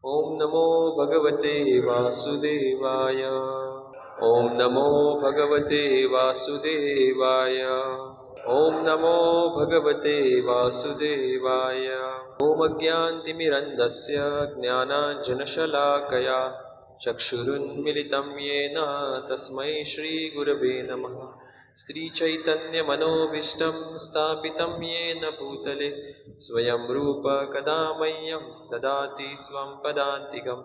ओम नमो भगवते वासुदेवाय। ओम नमो भगवते वासुदेवाय। ओम नमो भगवते वासुदेवाय। ओम अज्ञानतिमिरन्धस्य ज्ञानाञ्जनशलाकया चक्षुरुन्मिलितं येन तस्मै श्रीगुरवे नमः। श्रीचैतन्यमनोभीष्टं स्थापितं येन भूतले स्वयं रूप कदा मह्यं ददाति स्वं पदान्तिकं।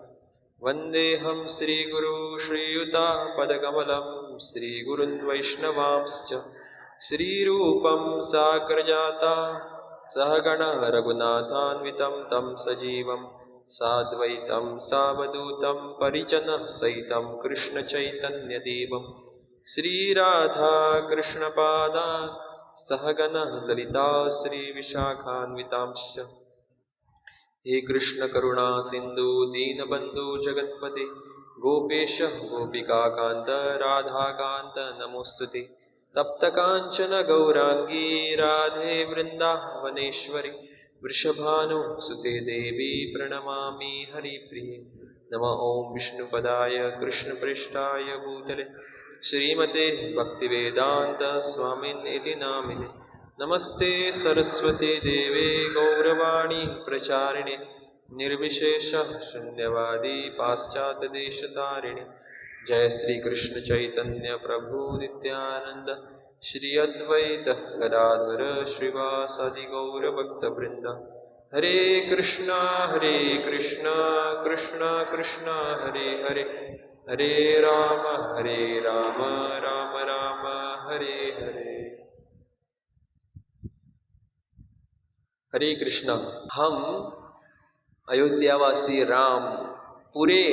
वन्देऽहं श्रीगुरू श्रीयुतापदकमलं श्रीगुरुन् वैष्णवांश्च श्रीरूपं साग्रजाता सहगण रघुनाथान्वितं तं सजीवं साद्वैतं सावधूतं परिजनसहितं कृष्णचैतन्यदेवं श्रीराधा कृष्णपादान् सहगण ललिता श्रीविशाखान्वितांश्च। हे कृष्ण करुणा सिंधु दीनबंधु जगत्पते गोपेश गोपिकाकांत राधाकांत नमोस्तुते। तप्त कांचन गौरांगी राधे वृंदावनेश्वरी वृषभानुसुते देवी प्रणमामि हरिप्रिये। नमः ओं विष्णुपदाय कृष्णप्रेष्ठाय भूतले श्रीमते भक्तिवेदांत स्वामिन्निति नामिने। नमस्ते सरस्वती देवे गौरवाणी प्रचारिणे निर्विशेष शून्यवादी पाश्चात्यदेशतारिणे। जय श्री कृष्ण चैतन्य प्रभु नित्यानंद श्री अद्वैत गदाधर श्रीवासादि गौरभक्तवृंद। हरे कृष्णा कृष्णा कृष्णा हरे हरे हरे राम राम राम हरे हरे। हरे कृष्णा। हम अयोध्यावासी राम पूरे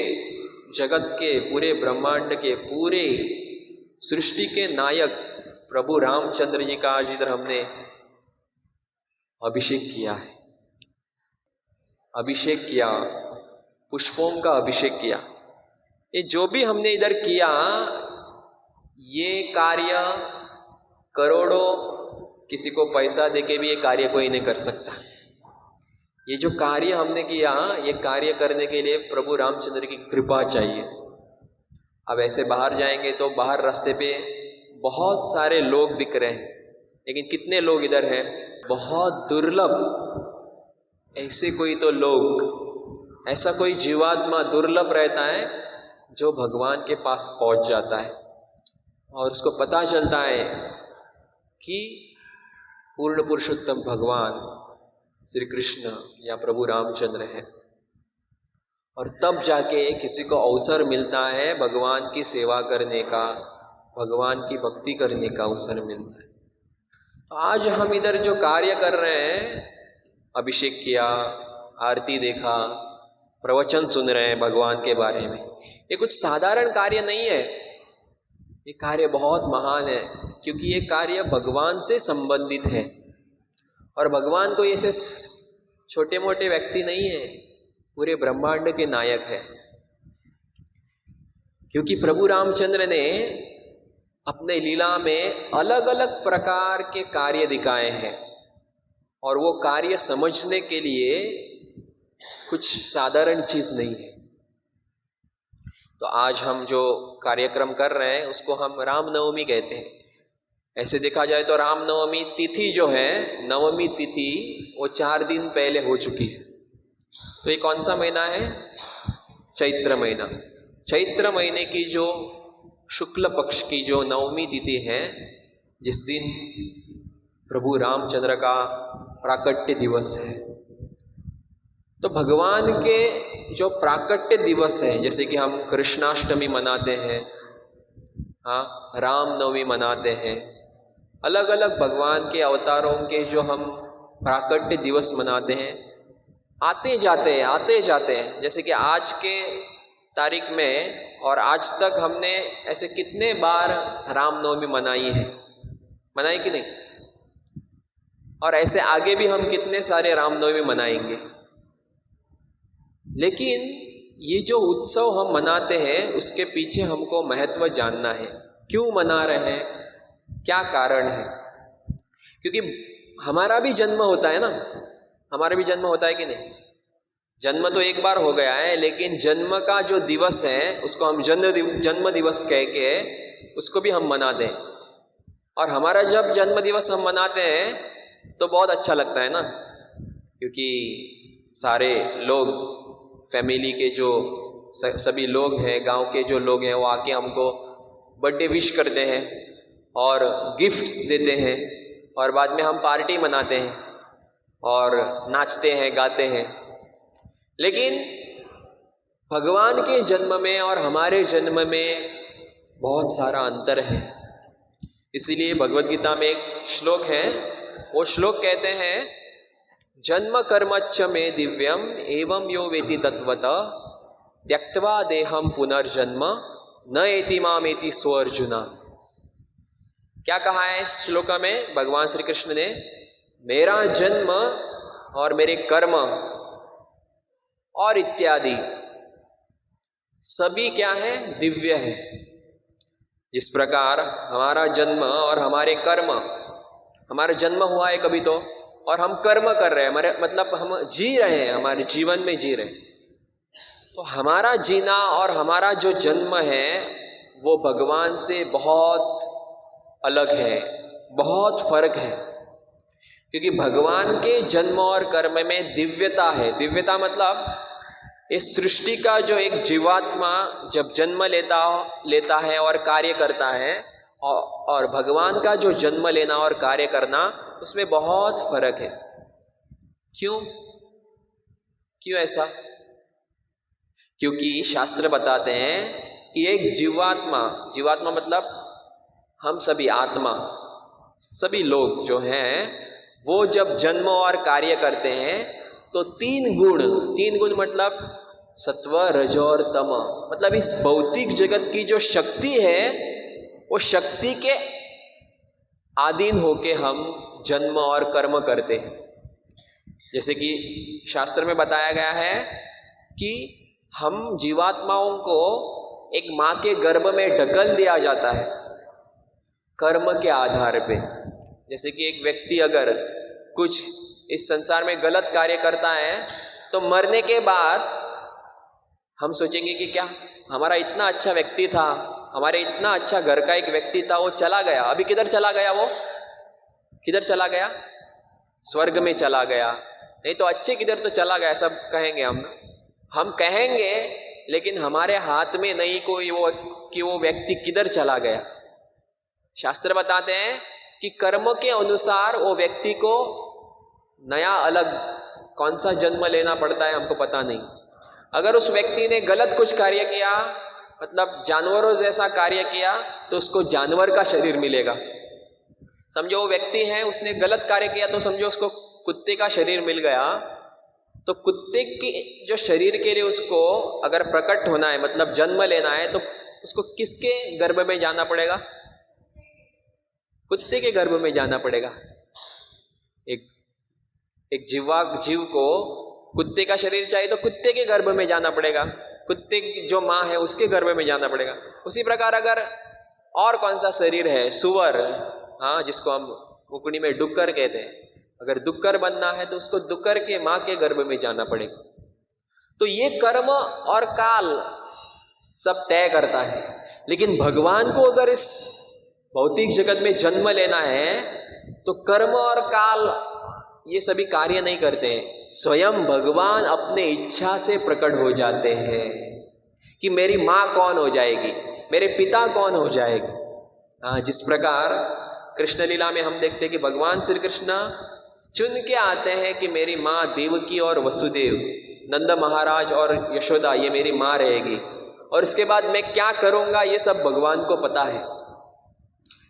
जगत के, पूरे ब्रह्मांड के, पूरे सृष्टि के नायक प्रभु रामचंद्र जी का आज इधर हमने अभिषेक किया है। अभिषेक किया, पुष्पों का अभिषेक किया। ये जो भी हमने इधर किया, ये कार्य करोड़ों, किसी को पैसा देके भी ये कार्य कोई नहीं कर सकता। ये जो कार्य हमने किया, ये कार्य करने के लिए प्रभु रामचंद्र की कृपा चाहिए। अब ऐसे बाहर जाएंगे तो बाहर रास्ते पे बहुत सारे लोग दिख रहे हैं, लेकिन कितने लोग इधर हैं? बहुत दुर्लभ। ऐसे कोई तो लोग, ऐसा कोई जीवात्मा दुर्लभ रहता है जो भगवान के पास पहुंच जाता है और उसको पता चलता है कि पूर्ण पुरुषोत्तम भगवान श्री कृष्ण या प्रभु रामचंद्र है। और तब जाके किसी को अवसर मिलता है भगवान की सेवा करने का, भगवान की भक्ति करने का अवसर मिलता है। तो आज हम इधर जो कार्य कर रहे हैं, अभिषेक किया, आरती देखा, प्रवचन सुन रहे हैं भगवान के बारे में, ये कुछ साधारण कार्य नहीं है। ये कार्य बहुत महान है, क्योंकि ये कार्य भगवान से संबंधित है। और भगवान कोई ऐसे छोटे मोटे व्यक्ति नहीं है, पूरे ब्रह्मांड के नायक है। क्योंकि प्रभु रामचंद्र ने अपने लीला में अलग अलग प्रकार के कार्य दिखाए हैं, और वो कार्य समझने के लिए कुछ साधारण चीज नहीं है। तो आज हम जो कार्यक्रम कर रहे हैं उसको हम रामनवमी कहते हैं। ऐसे देखा जाए तो रामनवमी तिथि जो है, नवमी तिथि, वो 4 दिन पहले हो चुकी है। तो ये कौन सा महीना है? चैत्र महीना। चैत्र महीने की जो शुक्ल पक्ष की जो नवमी तिथि है, जिस दिन प्रभु रामचंद्र का प्राकट्य दिवस है। तो भगवान के जो प्राकट्य दिवस है, जैसे कि हम कृष्णाष्टमी मनाते हैं, हाँ, रामनवमी मनाते हैं, अलग अलग भगवान के अवतारों के जो हम प्राकट्य दिवस मनाते हैं, आते जाते हैं। जैसे कि आज के तारीख में और आज तक हमने ऐसे कितने बार रामनवमी मनाई है, मनाई कि नहीं? और ऐसे आगे भी हम कितने सारे रामनवमी मनाएंगे। लेकिन ये जो उत्सव हम मनाते हैं, उसके पीछे हमको महत्व जानना है। क्यों मना रहे हैं, क्या कारण है? क्योंकि हमारा भी जन्म होता है ना, हमारा भी जन्म होता है कि नहीं? जन्म तो एक बार हो गया है, लेकिन जन्म का जो दिवस है उसको हम जन्म दिवस कह के उसको भी हम मनाते हैं। और हमारा जब जन्म दिवस हम मनाते हैं तो बहुत अच्छा लगता है ना, क्योंकि सारे लोग, फैमिली के जो सभी लोग हैं, गांव के जो लोग हैं, वो आके हमको बर्थडे विश करते हैं और गिफ्ट्स देते हैं, और बाद में हम पार्टी मनाते हैं और नाचते हैं, गाते हैं। लेकिन भगवान के जन्म में और हमारे जन्म में बहुत सारा अंतर है। इसीलिए भगवद गीता में एक श्लोक है, वो श्लोक कहते हैं, जन्म कर्मच्च में दिव्यम एवं यो वेति तत्वतः त्यक्त्वा देहम पुनर्जन्म न एति मामेति सो अर्जुना। क्या कहा है इस श्लोक में भगवान श्री कृष्ण ने? मेरा जन्म और मेरे कर्म और इत्यादि सभी क्या है? दिव्य है। जिस प्रकार हमारा जन्म और हमारे कर्म, हमारा जन्म हुआ है कभी तो, और हम कर्म कर रहे हैं, हमारे मतलब हम जी रहे हैं, हमारे जीवन में जी रहे हैं, तो हमारा जीना और हमारा जो जन्म है वो भगवान से बहुत अलग है, बहुत फर्क है। क्योंकि भगवान के जन्म और कर्म में दिव्यता है। दिव्यता मतलब इस सृष्टि का जो एक जीवात्मा जब जन्म लेता है और कार्य करता है, और भगवान का जो जन्म लेना और कार्य करना, उसमें बहुत फर्क है। क्यों ऐसा? क्योंकि शास्त्र बताते हैं कि एक जीवात्मा मतलब हम सभी आत्मा, सभी लोग जो हैं, वो जब जन्म और कार्य करते हैं तो तीन गुण मतलब सत्व, रज और तम, मतलब इस भौतिक जगत की जो शक्ति है, वो शक्ति के अधीन होके हम जन्म और कर्म करते हैं। जैसे कि शास्त्र में बताया गया है कि हम जीवात्माओं को एक माँ के गर्भ में ढकेल दिया जाता है कर्म के आधार पे। जैसे कि एक व्यक्ति अगर कुछ इस संसार में गलत कार्य करता है तो मरने के बाद हम सोचेंगे कि क्या हमारा इतना अच्छा व्यक्ति था, हमारे इतना अच्छा घर का एक व्यक्ति था, वो चला गया, अभी किधर चला गया? वो किधर चला गया? स्वर्ग में चला गया, नहीं तो अच्छे किधर तो चला गया, सब कहेंगे हम कहेंगे, लेकिन हमारे हाथ में नहीं कोई वो व्यक्ति किधर चला गया। शास्त्र बताते हैं कि कर्म के अनुसार वो व्यक्ति को नया अलग कौन सा जन्म लेना पड़ता है, हमको पता नहीं। अगर उस व्यक्ति ने गलत कुछ कार्य किया, मतलब जानवरों जैसा कार्य किया, तो उसको जानवर का शरीर मिलेगा। समझो वो व्यक्ति है, उसने गलत कार्य किया, तो समझो उसको कुत्ते का शरीर मिल गया। तो कुत्ते के जो शरीर के लिए उसको अगर प्रकट होना है, मतलब जन्म लेना है, तो उसको किसके गर्भ में जाना पड़ेगा? कुत्ते के गर्भ में जाना पड़ेगा। एक जीव को कुत्ते का शरीर चाहिए तो कुत्ते के गर्भ में जाना पड़ेगा, कुत्ते की जो माँ है उसके गर्भ में जाना पड़ेगा। उसी प्रकार अगर और कौन सा शरीर है, सुअर, हाँ, जिसको हम कुकड़ी में डुक्कर कहते हैं, अगर डुक्कर बनना है तो उसको डुक्कर के माँ के गर्भ में जाना पड़ेगा। तो ये कर्म और काल सब तय करता है। लेकिन भगवान को अगर इस भौतिक जगत में जन्म लेना है तो कर्म और काल ये सभी कार्य नहीं करते हैं। स्वयं भगवान अपने इच्छा से प्रकट हो जाते हैं कि मेरी माँ कौन हो जाएगी, मेरे पिता कौन हो जाएगी। हाँ, जिस प्रकार कृष्ण लीला में हम देखते हैं कि भगवान श्री कृष्ण चुन के आते हैं कि मेरी माँ देवकी और वसुदेव, नंद महाराज और यशोदा, ये मेरी माँ रहेगी, और इसके बाद मैं क्या करूँगा ये सब भगवान को पता है।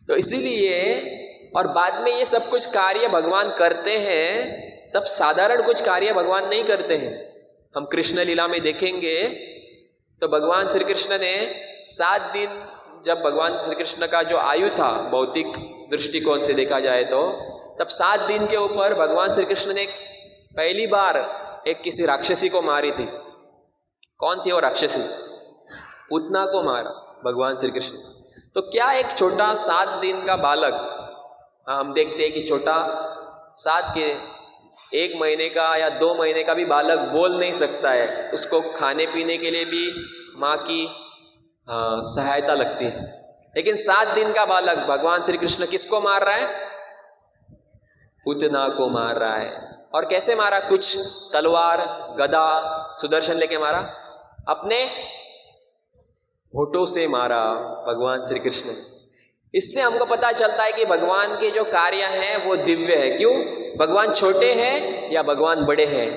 तो इसीलिए, और बाद में ये सब कुछ कार्य भगवान करते हैं, तब साधारण कुछ कार्य भगवान नहीं करते हैं। हम कृष्ण लीला में देखेंगे तो भगवान श्री कृष्ण ने 7 दिन, जब भगवान श्री कृष्ण का जो आयु था भौतिक दृष्टिकोण से देखा जाए तो, तब 7 दिन के ऊपर भगवान श्री कृष्ण ने पहली बार एक किसी राक्षसी को मारी थी। कौन थी वो राक्षसी? पूतना को मारा भगवान श्री कृष्ण। तो क्या एक छोटा 7 दिन का बालक, हम देखते हैं कि छोटा 7 के 1 महीने का या 2 महीने का भी बालक बोल नहीं सकता है, उसको खाने पीने के लिए भी माँ की सहायता लगती है। लेकिन 7 दिन का बालक भगवान श्री कृष्ण किसको मार रहा है? पूतना को मार रहा है। और कैसे मारा? कुछ तलवार, गदा, सुदर्शन लेके मारा? अपने होठों से मारा भगवान श्री कृष्ण ने। इससे हमको पता चलता है कि भगवान के जो कार्य हैं वो दिव्य है। क्यों? भगवान छोटे हैं या भगवान बड़े हैं?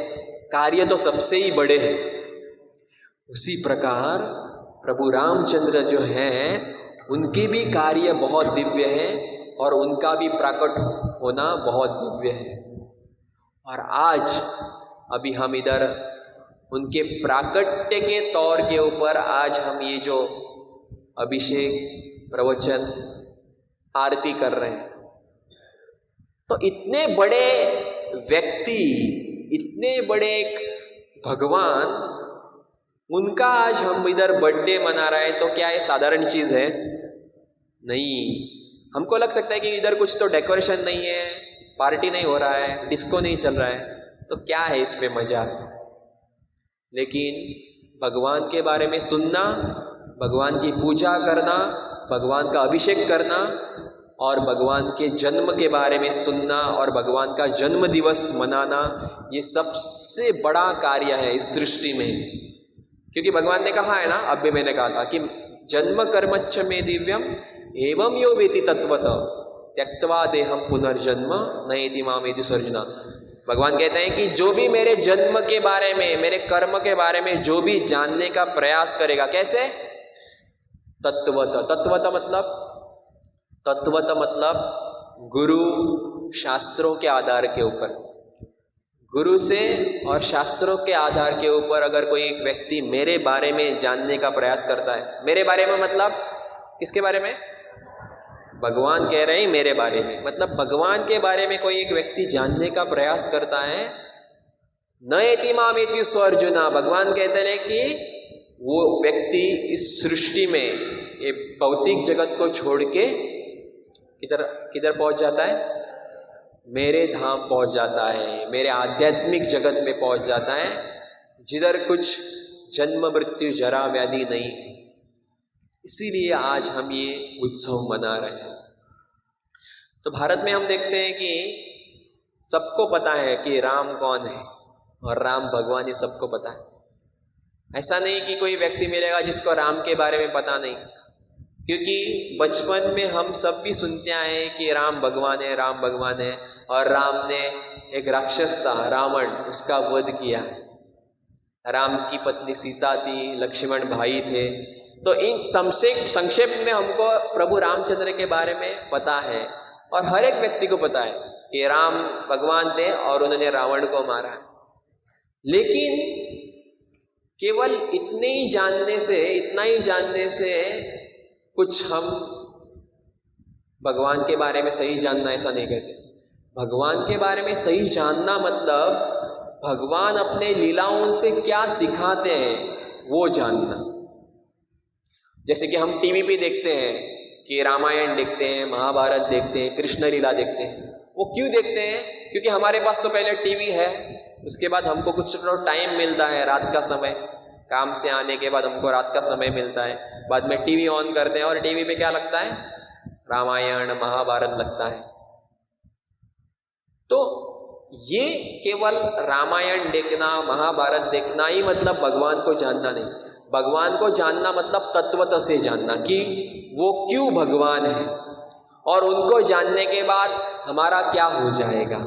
कार्य तो सबसे ही बड़े हैं। उसी प्रकार प्रभु रामचंद्र जो हैं उनके भी कार्य बहुत दिव्य हैं और उनका भी प्रकट होना बहुत दिव्य है। और आज अभी हम इधर उनके प्राकट्य के तौर के ऊपर आज हम ये जो अभिषेक, प्रवचन, आरती कर रहे हैं। तो इतने बड़े व्यक्ति, इतने बड़े एक भगवान, उनका आज हम इधर बर्थडे मना रहे हैं, तो क्या ये साधारण चीज़ है? नहीं। हमको लग सकता है कि इधर कुछ तो डेकोरेशन नहीं है, पार्टी नहीं हो रहा है, डिस्को नहीं चल रहा है, तो क्या है इसमें मजा? लेकिन भगवान के बारे में सुनना, भगवान की पूजा करना, भगवान का अभिषेक करना और भगवान के जन्म के बारे में सुनना और भगवान का जन्म दिवस मनाना, ये सबसे बड़ा कार्य है इस सृष्टि में। क्योंकि भगवान ने कहा है ना, अब भी मैंने कहा था कि जन्म कर्मच्छ में दिव्यम एवं यो वेति तत्वतः त्यक्त्वा देहम पुनर्जन्म नयति मामेति सर्जना। भगवान कहते हैं कि जो भी मेरे जन्म के बारे में, मेरे कर्म के बारे में जो भी जानने का प्रयास करेगा, कैसे? तत्वतः। तत्वतः मतलब गुरु शास्त्रों के आधार के ऊपर, गुरु से और शास्त्रों के आधार के ऊपर अगर कोई एक व्यक्ति मेरे बारे में जानने का प्रयास करता है, मेरे बारे में मतलब किसके बारे में? भगवान कह रहे हैं मेरे बारे में, मतलब भगवान के बारे में कोई एक व्यक्ति जानने का प्रयास करता है, नयति मामेति सो अर्जुना। भगवान कहते हैं कि वो व्यक्ति इस सृष्टि में, ये भौतिक जगत को छोड़ के किधर पहुंच जाता है? मेरे धाम पहुंच जाता है, मेरे आध्यात्मिक जगत में पहुंच जाता है, जिधर कुछ जन्म मृत्यु जरा व्याधि नहीं है। इसीलिए आज हम ये उत्सव मना रहे हैं। तो भारत में हम देखते हैं कि सबको पता है कि राम कौन है और राम भगवान, ये सबको पता है। ऐसा नहीं कि कोई व्यक्ति मिलेगा जिसको राम के बारे में पता नहीं, क्योंकि बचपन में हम सब भी सुनते आए हैं कि राम भगवान है, राम भगवान है। और राम ने एक राक्षस था रावण, उसका वध किया है। राम की पत्नी सीता थी, लक्ष्मण भाई थे। तो इन संक्षेप में हमको प्रभु रामचंद्र के बारे में पता है और हर एक व्यक्ति को पता है कि राम भगवान थे और उन्होंने रावण को मारा। लेकिन केवल इतना ही जानने से कुछ हम भगवान के बारे में सही जानना ऐसा नहीं कहते। भगवान के बारे में सही जानना मतलब भगवान अपने लीलाओं से क्या सिखाते हैं वो जानना। जैसे कि हम टीवी पे देखते हैं कि रामायण देखते हैं, महाभारत देखते हैं, कृष्ण लीला देखते हैं। वो क्यों देखते हैं? क्योंकि हमारे पास तो पहले टीवी है, उसके बाद हमको कुछ टाइम मिलता है, रात का समय, काम से आने के बाद हमको रात का समय मिलता है, बाद में टीवी ऑन करते हैं और टीवी पे क्या लगता है? रामायण, महाभारत लगता है। तो ये केवल रामायण देखना, महाभारत देखना ही मतलब भगवान को जानना नहीं। भगवान को जानना मतलब तत्वतः से जानना कि वो क्यों भगवान है और उनको जानने के बाद हमारा क्या हो जाएगा।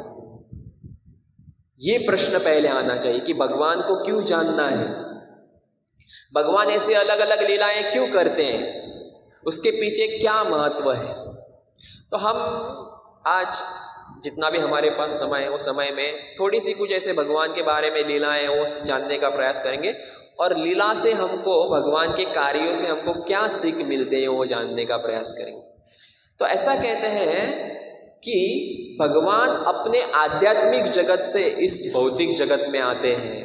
ये प्रश्न पहले आना चाहिए कि भगवान को क्यों जानना है, भगवान ऐसे अलग अलग लीलाएं क्यों करते हैं, उसके पीछे क्या महत्व है। तो हम आज जितना भी हमारे पास समय है वो समय में थोड़ी सी कुछ ऐसे भगवान के बारे में लीलाएं वो जानने का प्रयास करेंगे और लीला से हमको, भगवान के कार्यों से हमको क्या सीख मिलते हैं वो जानने का प्रयास करेंगे। तो ऐसा कहते हैं कि भगवान अपने आध्यात्मिक जगत से इस भौतिक जगत में आते हैं।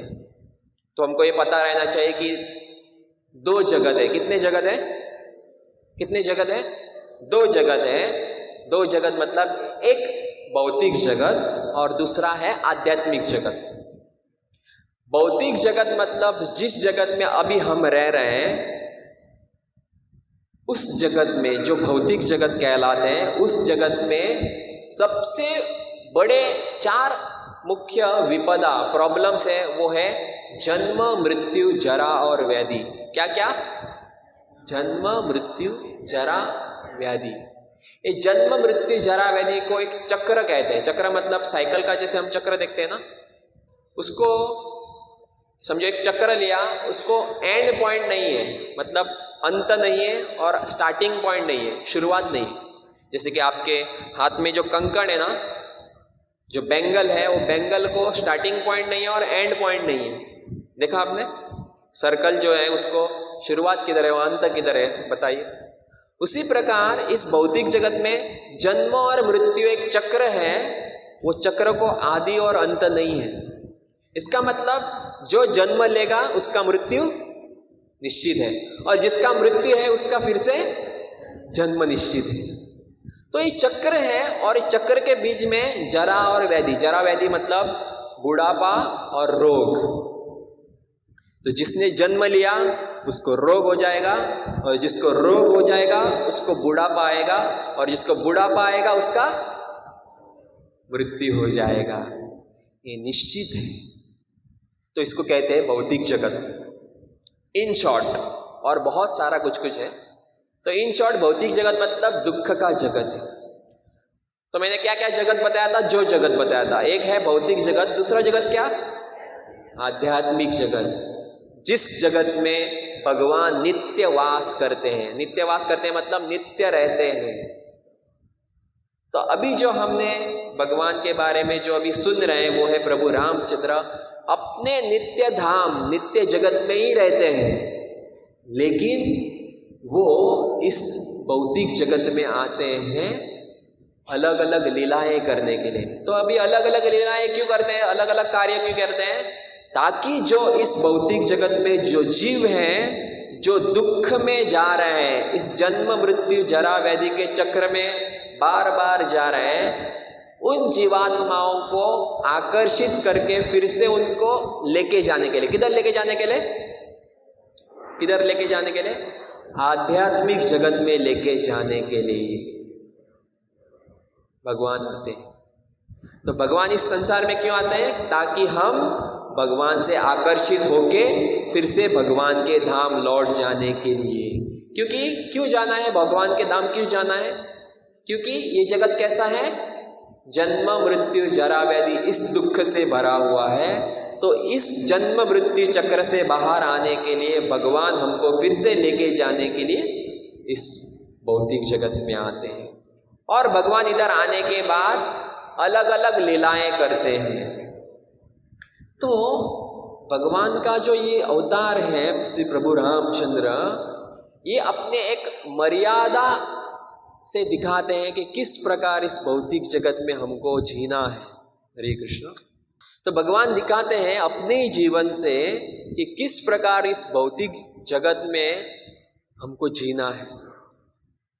तो हमको ये पता रहना चाहिए कि 2 जगत है। कितने जगत है? कितने जगत है? 2 जगत है। 2 जगत मतलब एक भौतिक जगत और दूसरा है आध्यात्मिक जगत। भौतिक जगत मतलब जिस जगत में अभी हम रह रहे हैं, उस जगत में, जो भौतिक जगत कहलाते हैं, उस जगत में सबसे बड़े 4 मुख्य विपदा, प्रॉब्लम्स है, वो है जन्म, मृत्यु, जरा और व्याधि। क्या क्या? जन्म, मृत्यु, जरा, व्याधि। ये जन्म, मृत्यु, जरा, व्याधि को एक चक्र कहते हैं। चक्र मतलब साइकिल का जैसे हम चक्र देखते हैं ना, उसको समझो एक चक्र लिया, उसको एंड पॉइंट नहीं है, मतलब अंत नहीं है और स्टार्टिंग पॉइंट नहीं है, शुरुआत नहीं। जैसे कि आपके हाथ में जो कंकड़ है ना, जो बेंगल है, वो बेंगल को स्टार्टिंग पॉइंट नहीं है और एंड पॉइंट नहीं है। देखा आपने? सर्कल जो है उसको शुरुआत किधर है और अंत किधर है, बताइए। उसी प्रकार इस भौतिक जगत में जन्म और मृत्यु एक चक्र है, वो चक्र को आदि और अंत नहीं है। इसका मतलब जो जन्म लेगा उसका मृत्यु निश्चित है, और जिसका मृत्यु है उसका फिर से जन्म निश्चित है। तो ये चक्र है, और इस चक्र के बीच में जरा और व्याधि। जरा व्याधि मतलब बुढ़ापा और रोग। तो जिसने जन्म लिया उसको रोग हो जाएगा, और जिसको रोग हो जाएगा उसको बुढ़ापा आएगा, और जिसको बुढ़ापा आएगा उसका मृत्यु हो जाएगा। ये निश्चित है। तो इसको कहते हैं भौतिक जगत, इन शॉर्ट। और बहुत सारा कुछ कुछ है। तो इन शॉर्ट भौतिक जगत मतलब दुख का जगत है। तो मैंने क्या क्या जगत बताया था? जो जगत बताया था, एक है भौतिक जगत, दूसरा जगत क्या? आध्यात्मिक जगत, जिस जगत में भगवान नित्य वास करते हैं। नित्य वास करते हैं मतलब नित्य रहते हैं। तो अभी जो हमने भगवान के बारे में जो अभी सुन रहे हैं, वो है प्रभु रामचंद्र अपने नित्य धाम, नित्य जगत में ही रहते हैं, लेकिन वो इस भौतिक जगत में आते हैं अलग अलग लीलाएं करने के लिए। तो अभी अलग अलग लीलाएं क्यों करते हैं, अलग अलग कार्य क्यों करते हैं? ताकि जो इस भौतिक जगत में जो जीव हैं, जो दुख में जा रहे हैं, इस जन्म मृत्यु जरा व्याधि के चक्र में बार बार जा रहे हैं, उन जीवात्माओं को आकर्षित करके फिर से उनको लेके जाने के लिए, किधर लेके जाने के लिए? किधर लेके जाने के लिए? आध्यात्मिक जगत में लेके जाने के लिए भगवान आते हैं। तो भगवान इस संसार में क्यों आते हैं? ताकि हम भगवान से आकर्षित होके फिर से भगवान के धाम लौट जाने के लिए। क्योंकि क्यों जाना है भगवान के धाम, क्यों जाना है? क्योंकि ये जगत कैसा है? जन्म मृत्यु जरा व्याधि इस दुख से भरा हुआ है। तो इस जन्म मृत्यु चक्र से बाहर आने के लिए भगवान हमको फिर से लेके जाने के लिए इस भौतिक जगत में आते हैं। और भगवान इधर आने के बाद अलग अलग लीलाएं करते हैं। तो भगवान का जो ये अवतार है श्री प्रभु रामचंद्र, ये अपने एक मर्यादा से दिखाते हैं कि किस प्रकार इस भौतिक जगत में हमको जीना है। हरे कृष्ण। तो भगवान दिखाते हैं अपने जीवन से कि किस प्रकार इस भौतिक जगत में हमको जीना है।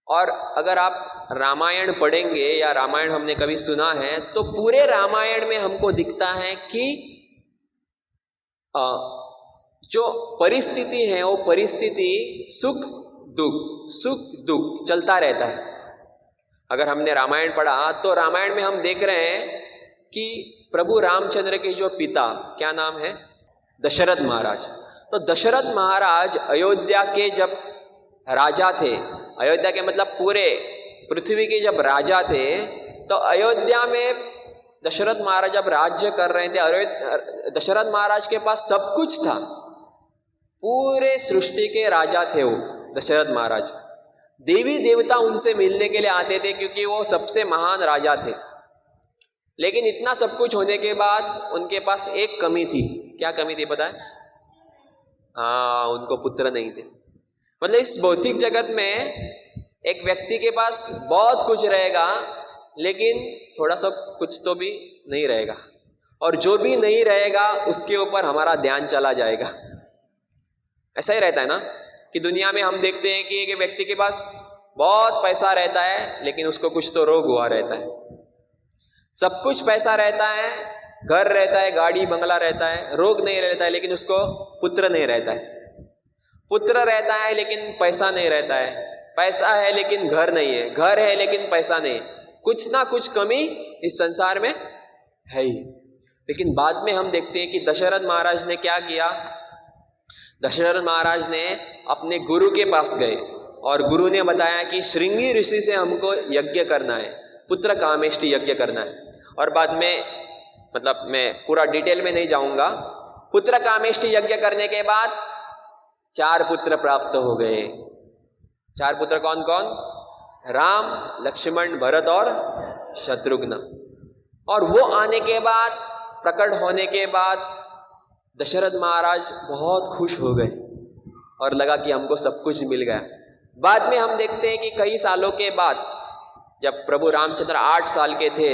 और अगर आप रामायण पढ़ेंगे या रामायण हमने कभी सुना है, तो पूरे रामायण में हमको दिखता है कि जो परिस्थिति है वो परिस्थिति सुख दुख चलता रहता है। अगर हमने रामायण पढ़ा तो रामायण में हम देख रहे हैं कि प्रभु रामचंद्र के जो पिता, क्या नाम है? दशरथ महाराज। तो दशरथ महाराज अयोध्या के जब राजा थे, अयोध्या के मतलब पूरे पृथ्वी के जब राजा थे, तो अयोध्या में दशरथ महाराज जब राज्य कर रहे थे, दशरथ महाराज के पास सब कुछ था, पूरे सृष्टि के राजा थे वो दशरथ महाराज। देवी देवता उनसे मिलने के लिए आते थे क्योंकि वो सबसे महान राजा थे। लेकिन इतना सब कुछ होने के बाद उनके पास एक कमी थी। क्या कमी थी पता है? हाँ, उनको पुत्र नहीं थे। मतलब इस भौतिक जगत में एक व्यक्ति के पास बहुत कुछ रहेगा, लेकिन थोड़ा सा कुछ तो भी नहीं रहेगा, और जो भी नहीं रहेगा उसके ऊपर हमारा ध्यान चला जाएगा। ऐसा ही रहता है ना कि दुनिया में हम देखते हैं कि एक व्यक्ति के पास बहुत पैसा रहता है, लेकिन उसको कुछ तो रोग हुआ रहता है। सब कुछ पैसा रहता है, घर रहता है, गाड़ी बंगला रहता है, रोग नहीं रहता है, लेकिन उसको पुत्र नहीं रहता है। पुत्र रहता है लेकिन पैसा नहीं रहता है, पैसा है लेकिन घर नहीं है, घर है लेकिन पैसा नहीं। कुछ ना कुछ कमी इस संसार में है ही। लेकिन बाद में हम देखते हैं कि दशरथ महाराज ने क्या किया। दशरथ महाराज ने अपने गुरु के पास गए और गुरु ने बताया कि श्रृंगी ऋषि से हमको यज्ञ करना है, पुत्र कामेष्टि यज्ञ करना है। और बाद में मतलब मैं पूरा डिटेल में नहीं जाऊंगा। पुत्र कामेष्टि यज्ञ करने के बाद 4 पुत्र प्राप्त हो गए। 4 पुत्र कौन कौन? राम, लक्ष्मण, भरत और शत्रुघ्न। और वो आने के बाद, प्रकट होने के बाद दशरथ महाराज बहुत खुश हो गए और लगा कि हमको सब कुछ मिल गया। बाद में हम देखते हैं कि कई सालों के बाद जब प्रभु रामचंद्र 8 साल के थे,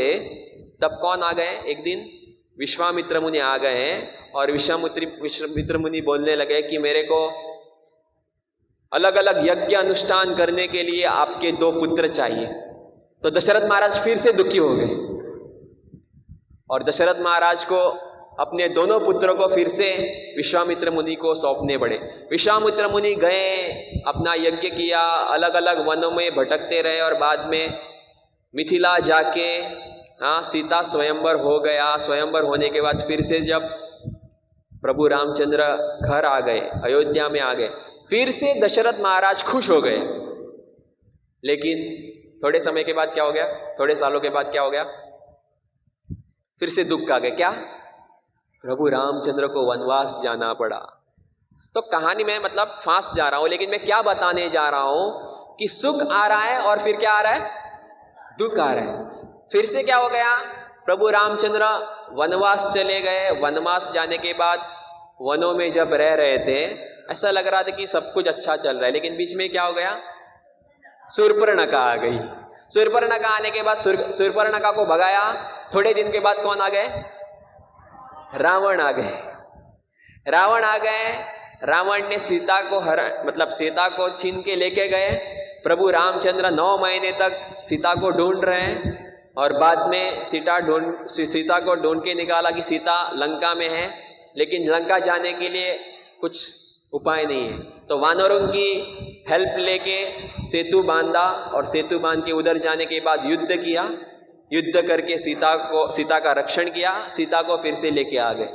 तब कौन आ गए? एक दिन विश्वामित्र मुनि आ गए हैं और विश्वामित्र मुनि बोलने लगे कि मेरे को अलग अलग यज्ञ अनुष्ठान करने के लिए आपके 2 पुत्र चाहिए। तो दशरथ महाराज फिर से दुखी हो गए और दशरथ महाराज को अपने दोनों पुत्रों को फिर से विश्वामित्र मुनि को सौंपने पड़े। विश्वामित्र मुनि गए, अपना यज्ञ किया, अलग अलग वनों में भटकते रहे और बाद में मिथिला जाके सीता स्वयंवर हो गया। स्वयंवर होने के बाद फिर से जब प्रभु रामचंद्र घर आ गए, अयोध्या में आ गए, फिर से दशरथ महाराज खुश हो गए। लेकिन थोड़े समय के बाद क्या हो गया? थोड़े सालों के बाद क्या हो गया? फिर से दुख आ गए। क्या? प्रभु रामचंद्र को वनवास जाना पड़ा। तो कहानी में मतलब फास्ट जा रहा हूं, लेकिन मैं क्या बताने जा रहा हूं कि सुख आ रहा है और फिर क्या आ रहा है? दुख आ रहा है। फिर से क्या हो गया? प्रभु रामचंद्र वनवास चले गए। वनवास जाने के बाद वनों में जब रह रहे थे, ऐसा लग रहा था कि सब कुछ अच्छा चल रहा है, लेकिन बीच में क्या हो गया? शूर्पणखा आ गई। शूर्पणखा आने के बाद शूर्पणखा को भगाया। थोड़े दिन के बाद कौन आ गए? रावण आ गए। रावण आ गए। रावण ने सीता को सीता को छीन के लेके गए। प्रभु रामचंद्र 9 महीने तक सीता को ढूंढ रहे हैं और बाद में सीता को ढूंढ के निकाला कि सीता लंका में है, लेकिन लंका जाने के लिए कुछ उपाय नहीं है। तो वानरों की हेल्प लेके सेतु बांधा और सेतु बांध के उधर जाने के बाद युद्ध किया। युद्ध करके सीता का रक्षण किया। सीता को फिर से लेके आ गए,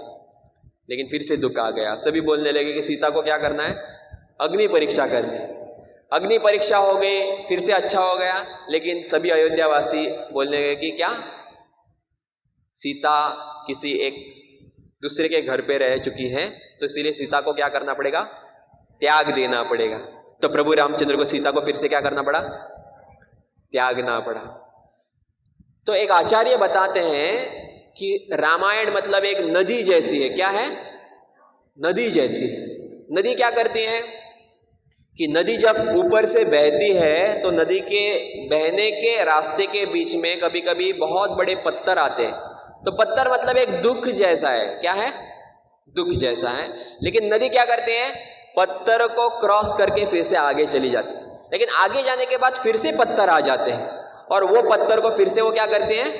लेकिन फिर से दुख आ गया। सभी बोलने लगे कि सीता को क्या करना है? अग्नि परीक्षा करनी है। अग्नि परीक्षा हो गई, फिर से अच्छा हो गया, लेकिन सभी अयोध्यावासी बोलने लगे कि क्या सीता किसी एक दूसरे के घर पे रह चुकी है, तो इसीलिए सीता को क्या करना पड़ेगा? त्याग देना पड़ेगा। तो प्रभु रामचंद्र को सीता को फिर से क्या करना पड़ा? त्यागना पड़ा। तो एक आचार्य बताते हैं कि रामायण मतलब एक नदी जैसी है। क्या है? नदी जैसी है। नदी क्या करती है कि नदी जब ऊपर से बहती है तो नदी के बहने के रास्ते के बीच में कभी कभी बहुत बड़े पत्थर आते हैं। तो पत्थर मतलब एक दुख जैसा है। क्या है? दुख जैसा है। लेकिन नदी क्या करते हैं? पत्थर को क्रॉस करके फिर से आगे चली जाती है, लेकिन आगे जाने के बाद फिर से पत्थर आ जाते हैं और वो पत्थर को फिर से वो क्या करते हैं?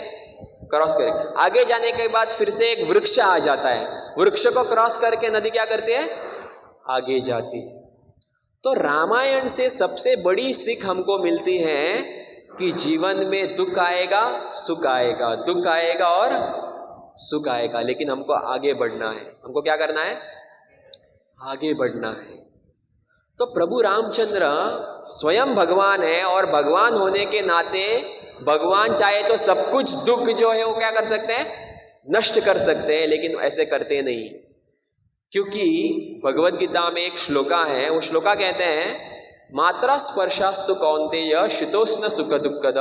क्रॉस करके आगे जाने के बाद फिर से एक वृक्ष आ जाता है। वृक्ष को क्रॉस करके नदी क्या करती है? आगे जाती है। तो रामायण से सबसे बड़ी सीख हमको मिलती है कि जीवन में दुख आएगा, सुख आएगा, दुख आएगा और सुख आएगा, लेकिन हमको आगे बढ़ना है। हमको क्या करना है? आगे बढ़ना है। तो प्रभु रामचंद्र स्वयं भगवान है और भगवान होने के नाते भगवान चाहे तो सब कुछ दुख जो है वो क्या कर सकते हैं? नष्ट कर सकते हैं, लेकिन ऐसे करते नहीं। क्योंकि भगवद गीता में एक श्लोका है, वो श्लोका कहते हैं मात्रा स्पर्शास्तु कौन्तेय शीतोष्ण सुख दुःखद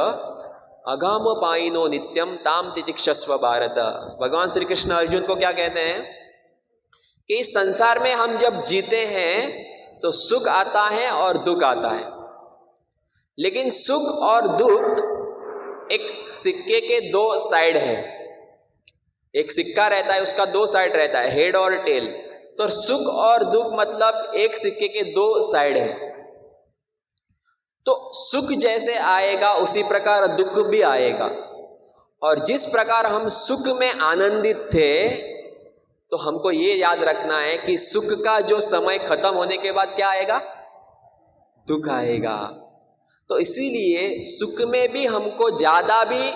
अगाम पाइनो नित्यम ताम तितिक्षस्व भारत। भगवान श्री कृष्ण अर्जुन को क्या कहते हैं कि इस संसार में हम जब जीते हैं तो सुख आता है और दुख आता है, लेकिन सुख और दुख एक सिक्के के 2 साइड है। एक सिक्का रहता है, उसका 2 साइड रहता है, हेड और टेल। तो सुख और दुख मतलब एक सिक्के के 2 साइड है। तो सुख जैसे आएगा उसी प्रकार दुख भी आएगा, और जिस प्रकार हम सुख में आनंदित थे, तो हमको ये याद रखना है कि सुख का जो समय खत्म होने के बाद क्या आएगा? दुख आएगा। तो इसीलिए सुख में भी हमको ज़्यादा भी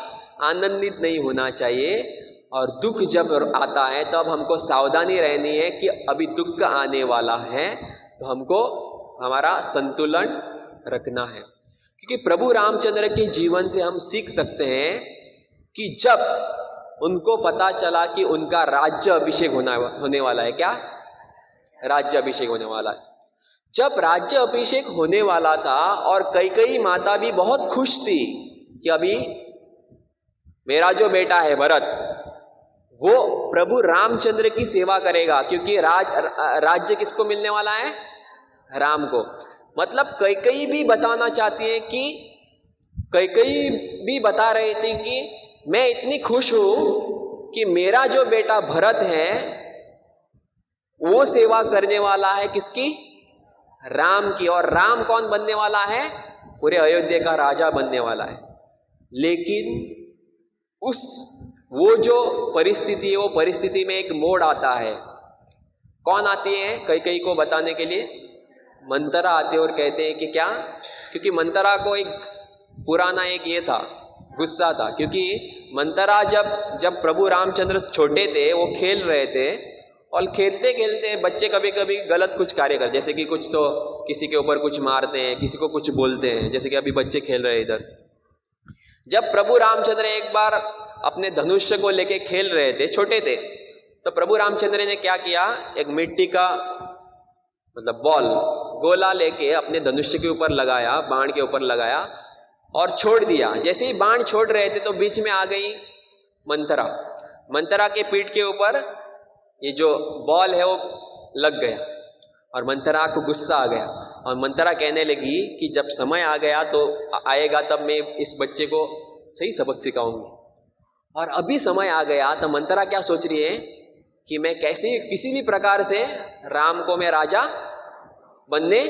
आनंदित नहीं होना चाहिए, और दुख जब आता है तब हमको सावधानी रहनी है कि अभी दुख आने वाला है, तो हमको हमारा संतुलन रखना है। क्योंकि प्रभु रामचंद्र के जीवन से हम सीख सकते हैं कि जब उनको पता चला कि उनका राज्य अभिषेक होने वाला है, क्या राज्य अभिषेक होने वाला है, जब राज्य अभिषेक होने वाला था और कैकेयी माता भी बहुत खुश थी कि अभी मेरा जो बेटा है भरत, वो प्रभु रामचंद्र की सेवा करेगा, क्योंकि राज्य किसको मिलने वाला है? राम को। मतलब कैकेयी भी बताना चाहती है कि कैकेयी भी बता रही थी कि मैं इतनी खुश हूं कि मेरा जो बेटा भरत है वो सेवा करने वाला है किसकी? राम की। और राम कौन बनने वाला है? पूरे अयोध्या का राजा बनने वाला है। लेकिन वो जो परिस्थिति है, वो परिस्थिति में एक मोड़ आता है। कौन आती है कैकेयी को बताने के लिए? मंथरा आते और कहते हैं कि क्या? क्योंकि मंथरा को एक पुराना एक ये था, गुस्सा था, क्योंकि मंथरा जब प्रभु रामचंद्र छोटे थे, वो खेल रहे थे, और खेलते खेलते बच्चे कभी कभी गलत कुछ कार्य करते, जैसे कि कुछ तो किसी के ऊपर कुछ मारते हैं, किसी को कुछ बोलते हैं, जैसे कि अभी बच्चे खेल रहे हैं इधर। जब प्रभु रामचंद्र एक बार अपने धनुष्य को लेके खेल रहे थे, छोटे थे, तो प्रभु रामचंद्र ने क्या किया? एक मिट्टी का मतलब गोला लेके अपने धनुष्य के ऊपर लगाया, बाण के ऊपर लगाया और छोड़ दिया। जैसे ही बाण छोड़ रहे थे तो बीच में आ गई मंथरा। मंथरा के पीठ के ऊपर ये जो बॉल है वो लग गया, और मंथरा को गुस्सा आ गया, और मंथरा कहने लगी कि जब समय आ गया तो आएगा तब मैं इस बच्चे को सही सबक सिखाऊंगी। और अभी समय आ गया, तो मंथरा क्या सोच रही है कि मैं किसी भी प्रकार से राम को मैं राजा बनने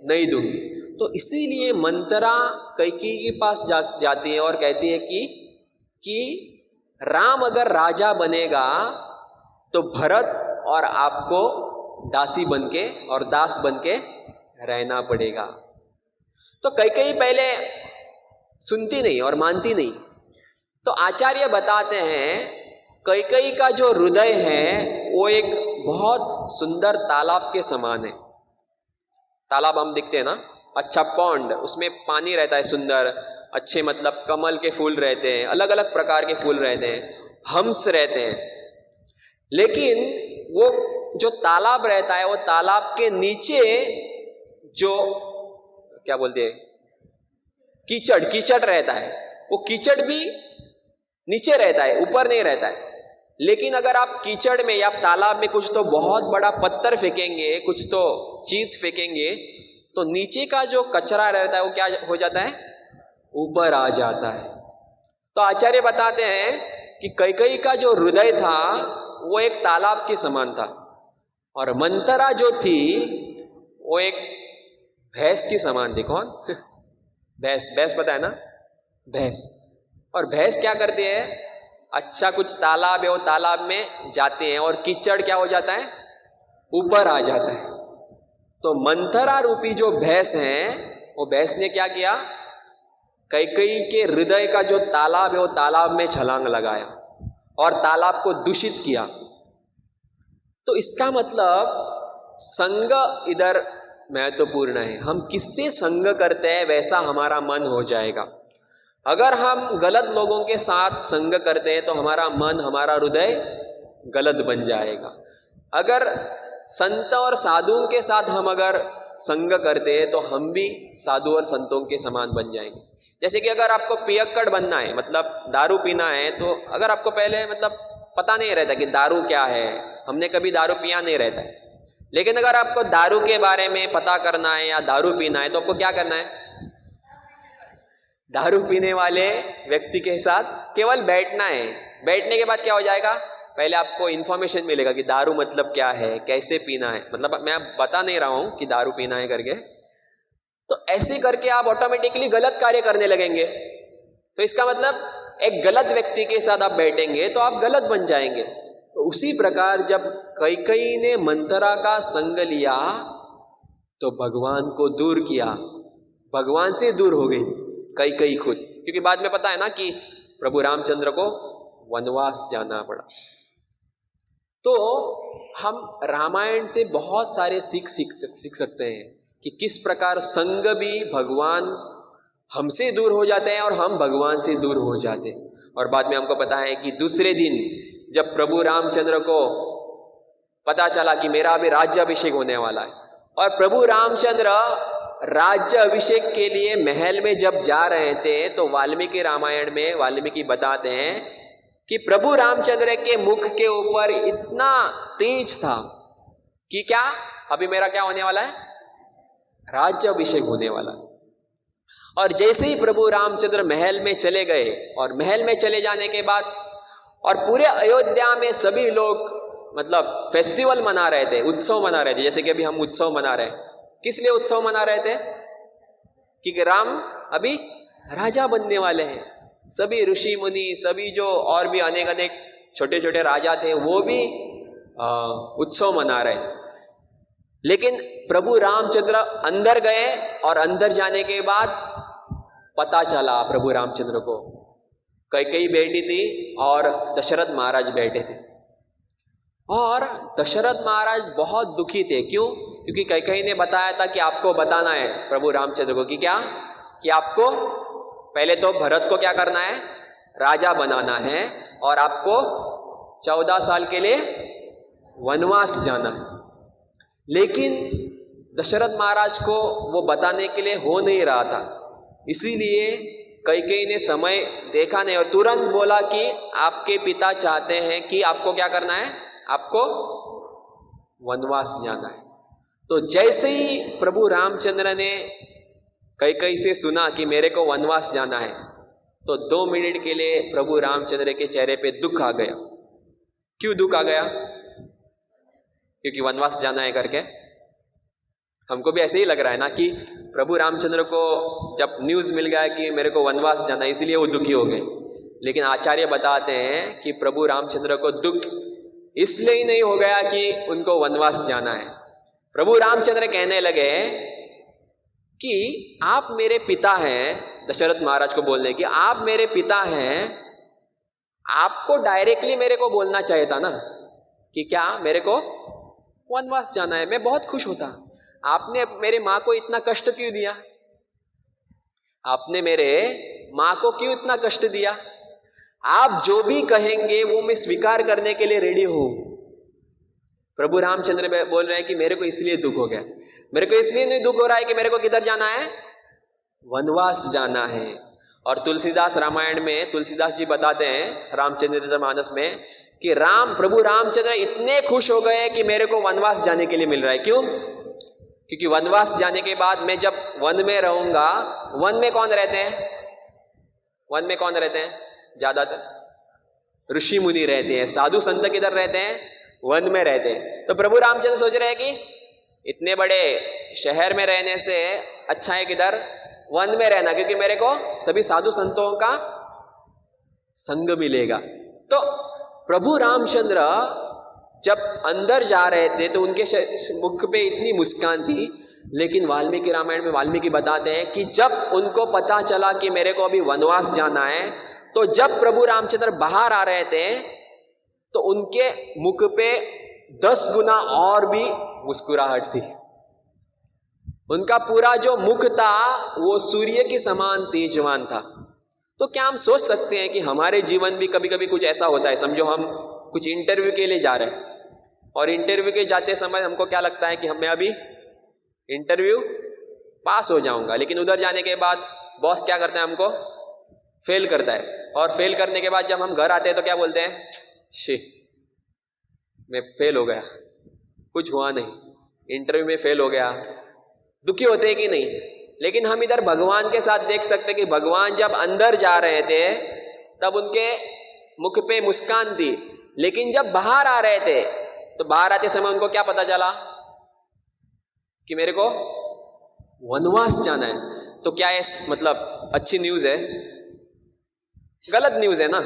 नहीं दूंगी। तो इसीलिए मंथरा कैकेयी के पास जाती है और कहती है कि राम अगर राजा बनेगा तो भरत और आपको दासी बनके और दास बनके रहना पड़ेगा। तो कैकेयी पहले सुनती नहीं और मानती नहीं। तो आचार्य बताते हैं कैकेयी का जो हृदय है वो एक बहुत सुंदर तालाब के समान है। तालाब हम दिखते हैं ना, अच्छा पॉन्ड, उसमें पानी रहता है सुंदर, अच्छे मतलब कमल के फूल रहते हैं, अलग अलग प्रकार के फूल रहते हैं, हंस रहते हैं। लेकिन वो जो तालाब रहता है, वो तालाब के नीचे जो क्या बोलते हैं कीचड़ रहता है, वो कीचड़ भी नीचे रहता है, ऊपर नहीं रहता है। लेकिन अगर आप कीचड़ में या तालाब में कुछ तो बहुत बड़ा पत्थर फेंकेंगे, कुछ तो चीज फेंकेंगे, तो नीचे का जो कचरा रहता है वो क्या हो जाता है? ऊपर आ जाता है। तो आचार्य बताते हैं कि कैकेयी का जो हृदय था वो एक तालाब के समान था, और मंथरा जो थी वो एक भैंस की समान थी। कौन? भैंस पता है ना, भैंस। और भैंस क्या करती है? अच्छा कुछ तालाब है, वो तालाब में जाते हैं और कीचड़ क्या हो जाता है? ऊपर आ जाता है। तो मंथरा रूपी जो भैंस है, वो भैंस ने क्या किया? कैकेयी के हृदय का जो तालाब है वो तालाब में छलांग लगाया और तालाब को दूषित किया। तो इसका मतलब संग इधर महत्वपूर्ण है। हम किससे संग करते हैं वैसा हमारा मन हो जाएगा। अगर हम गलत लोगों के साथ संग करते हैं तो हमारा मन, हमारा हृदय गलत बन जाएगा। अगर संत और साधुओं के साथ हम अगर संग करते हैं तो हम भी साधु और संतों के समान बन जाएंगे। जैसे कि अगर आपको पियक्कड़ बनना है, मतलब दारू पीना है, तो अगर आपको पहले मतलब पता नहीं रहता कि दारू क्या है, हमने कभी दारू पिया नहीं रहता है, लेकिन अगर आपको दारू के बारे में पता करना है या दारू पीना है तो आपको क्या करना है? दारू पीने वाले व्यक्ति के साथ केवल बैठना है। बैठने के बाद क्या हो जाएगा? पहले आपको इन्फॉर्मेशन मिलेगा कि दारू मतलब क्या है, कैसे पीना है। मतलब मैं बता नहीं रहा हूं कि दारू पीना है करके, तो ऐसे करके आप ऑटोमेटिकली गलत कार्य करने लगेंगे। तो इसका मतलब एक गलत व्यक्ति के साथ आप बैठेंगे तो आप गलत बन जाएंगे। तो उसी प्रकार जब कैकेयी ने मंथरा का संग लिया तो भगवान को दूर किया, भगवान से दूर हो गई कैकेयी खुद, क्योंकि बाद में पता है ना कि प्रभु रामचंद्र को वनवास जाना पड़ा। तो हम रामायण से बहुत सारे सीख सकते हैं कि किस प्रकार संग भी भगवान हमसे दूर हो जाते हैं और हम भगवान से दूर हो जाते हैं। और बाद में हमको पता है कि दूसरे दिन जब प्रभु रामचंद्र को पता चला कि मेरा अभी राज्य अभिषेक होने वाला है, और प्रभु रामचंद्र राज्य अभिषेक के लिए महल में जब जा रहे थे, तो वाल्मीकि रामायण में वाल्मीकि बताते हैं कि प्रभु रामचंद्र के मुख के ऊपर इतना तेज था कि क्या अभी मेरा क्या होने वाला है, राज्य अभिषेक होने वाला। और जैसे ही प्रभु रामचंद्र महल में चले गए, और महल में चले जाने के बाद और पूरे अयोध्या में सभी लोग मतलब फेस्टिवल मना रहे थे, उत्सव मना रहे थे, जैसे कि अभी हम उत्सव मना रहे हैं। किस लिए उत्सव मना रहे थे? कि राम अभी राजा बनने वाले हैं। सभी ऋषि मुनि, सभी जो और भी अनेक अनेक छोटे छोटे राजा थे, वो भी उत्सव मना रहे थे। लेकिन प्रभु रामचंद्र अंदर गए, और अंदर जाने के बाद पता चला प्रभु रामचंद्र को कैकेयी बैठी थी और दशरथ महाराज बैठे थे। और दशरथ महाराज बहुत दुखी थे। क्यों? क्योंकि कैकेयी ने बताया था कि आपको बताना है प्रभु रामचंद्र को कि क्या, कि आपको पहले तो भरत को क्या करना है, राजा बनाना है, और आपको 14 साल के लिए वनवास जाना है। लेकिन दशरथ महाराज को वो बताने के लिए हो नहीं रहा था, इसीलिए कैकेयी ने समय देखा नहीं और तुरंत बोला कि आपके पिता चाहते हैं कि आपको क्या करना है, आपको वनवास जाना है। तो जैसे ही प्रभु रामचंद्र ने कैकेयी से सुना कि मेरे को वनवास जाना है, तो 2 मिनट के लिए प्रभु रामचंद्र के चेहरे पे दुख आ गया। क्यों दुख आ गया? क्योंकि वनवास जाना है करके। हमको भी ऐसे ही लग रहा है ना कि प्रभु रामचंद्र को जब न्यूज़ मिल गया कि मेरे को वनवास जाना है, इसलिए वो दुखी हो गए। लेकिन आचार्य बताते हैं कि प्रभु रामचंद्र को दुख इसलिए ही नहीं हो गया कि उनको वनवास जाना है। प्रभु रामचंद्र कहने लगे कि आप मेरे पिता हैं, दशरथ महाराज को बोलने की, आप मेरे पिता हैं, आपको डायरेक्टली मेरे को बोलना चाहिए था ना कि क्या मेरे को वनवास जाना है, मैं बहुत खुश होता। आपने मेरे माँ को इतना कष्ट क्यों दिया? आपने मेरे माँ को क्यों इतना कष्ट दिया? आप जो भी कहेंगे वो मैं स्वीकार करने के लिए रेडी हूं। प्रभु रामचंद्र बोल रहे हैं कि मेरे को इसलिए दुख हो गया। मेरे को इसलिए नहीं दुख हो रहा है कि मेरे को किधर जाना है, वनवास जाना है। और तुलसीदास रामायण में तुलसीदास जी बताते हैं रामचरितमानस में कि प्रभु रामचंद्र इतने खुश हो गए कि मेरे को वनवास जाने के लिए मिल रहा है। क्यों? क्योंकि वनवास जाने के बाद मैं जब वन में रहूंगा, वन में कौन रहते हैं? वन में कौन रहते हैं? ज्यादातर ऋषि मुनि रहते हैं, साधु संत किधर रहते हैं? वन में रहते हैं। तो प्रभु रामचंद्र सोच रहे हैं कि इतने बड़े शहर में रहने से अच्छा है किधर, वन में रहना, क्योंकि मेरे को सभी साधु संतों का संग मिलेगा। तो प्रभु रामचंद्र जब अंदर जा रहे थे तो उनके मुख पे इतनी मुस्कान थी। लेकिन वाल्मीकि रामायण में वाल्मीकि बताते हैं कि जब उनको पता चला कि मेरे को अभी वनवास जाना है, तो जब प्रभु रामचंद्र बाहर आ रहे थे तो उनके मुख पे 10 गुना और भी मुस्कुराहट थी। उनका पूरा जो मुख था वो सूर्य के समान तेजवान था। तो क्या हम सोच सकते हैं कि हमारे जीवन भी कभी कभी कुछ ऐसा होता है? समझो हम कुछ इंटरव्यू के लिए जा रहे हैं, और इंटरव्यू के जाते समय हमको क्या लगता है कि मैं अभी इंटरव्यू पास हो जाऊंगा, लेकिन उधर जाने के बाद बॉस क्या करता है, हमको फेल करता है। और फेल करने के बाद जब हम घर आते हैं तो क्या बोलते हैं, शी मैं फेल हो गया, कुछ हुआ नहीं, इंटरव्यू में फेल हो गया। दुखी होते हैं कि नहीं? लेकिन हम इधर भगवान के साथ देख सकते हैं कि भगवान जब अंदर जा रहे थे तब उनके मुख पे मुस्कान थी, लेकिन जब बाहर आ रहे थे तो बाहर आते समय उनको क्या पता चला कि मेरे को वनवास जाना है। तो क्या है, मतलब अच्छी न्यूज़ है गलत न्यूज़ है ना।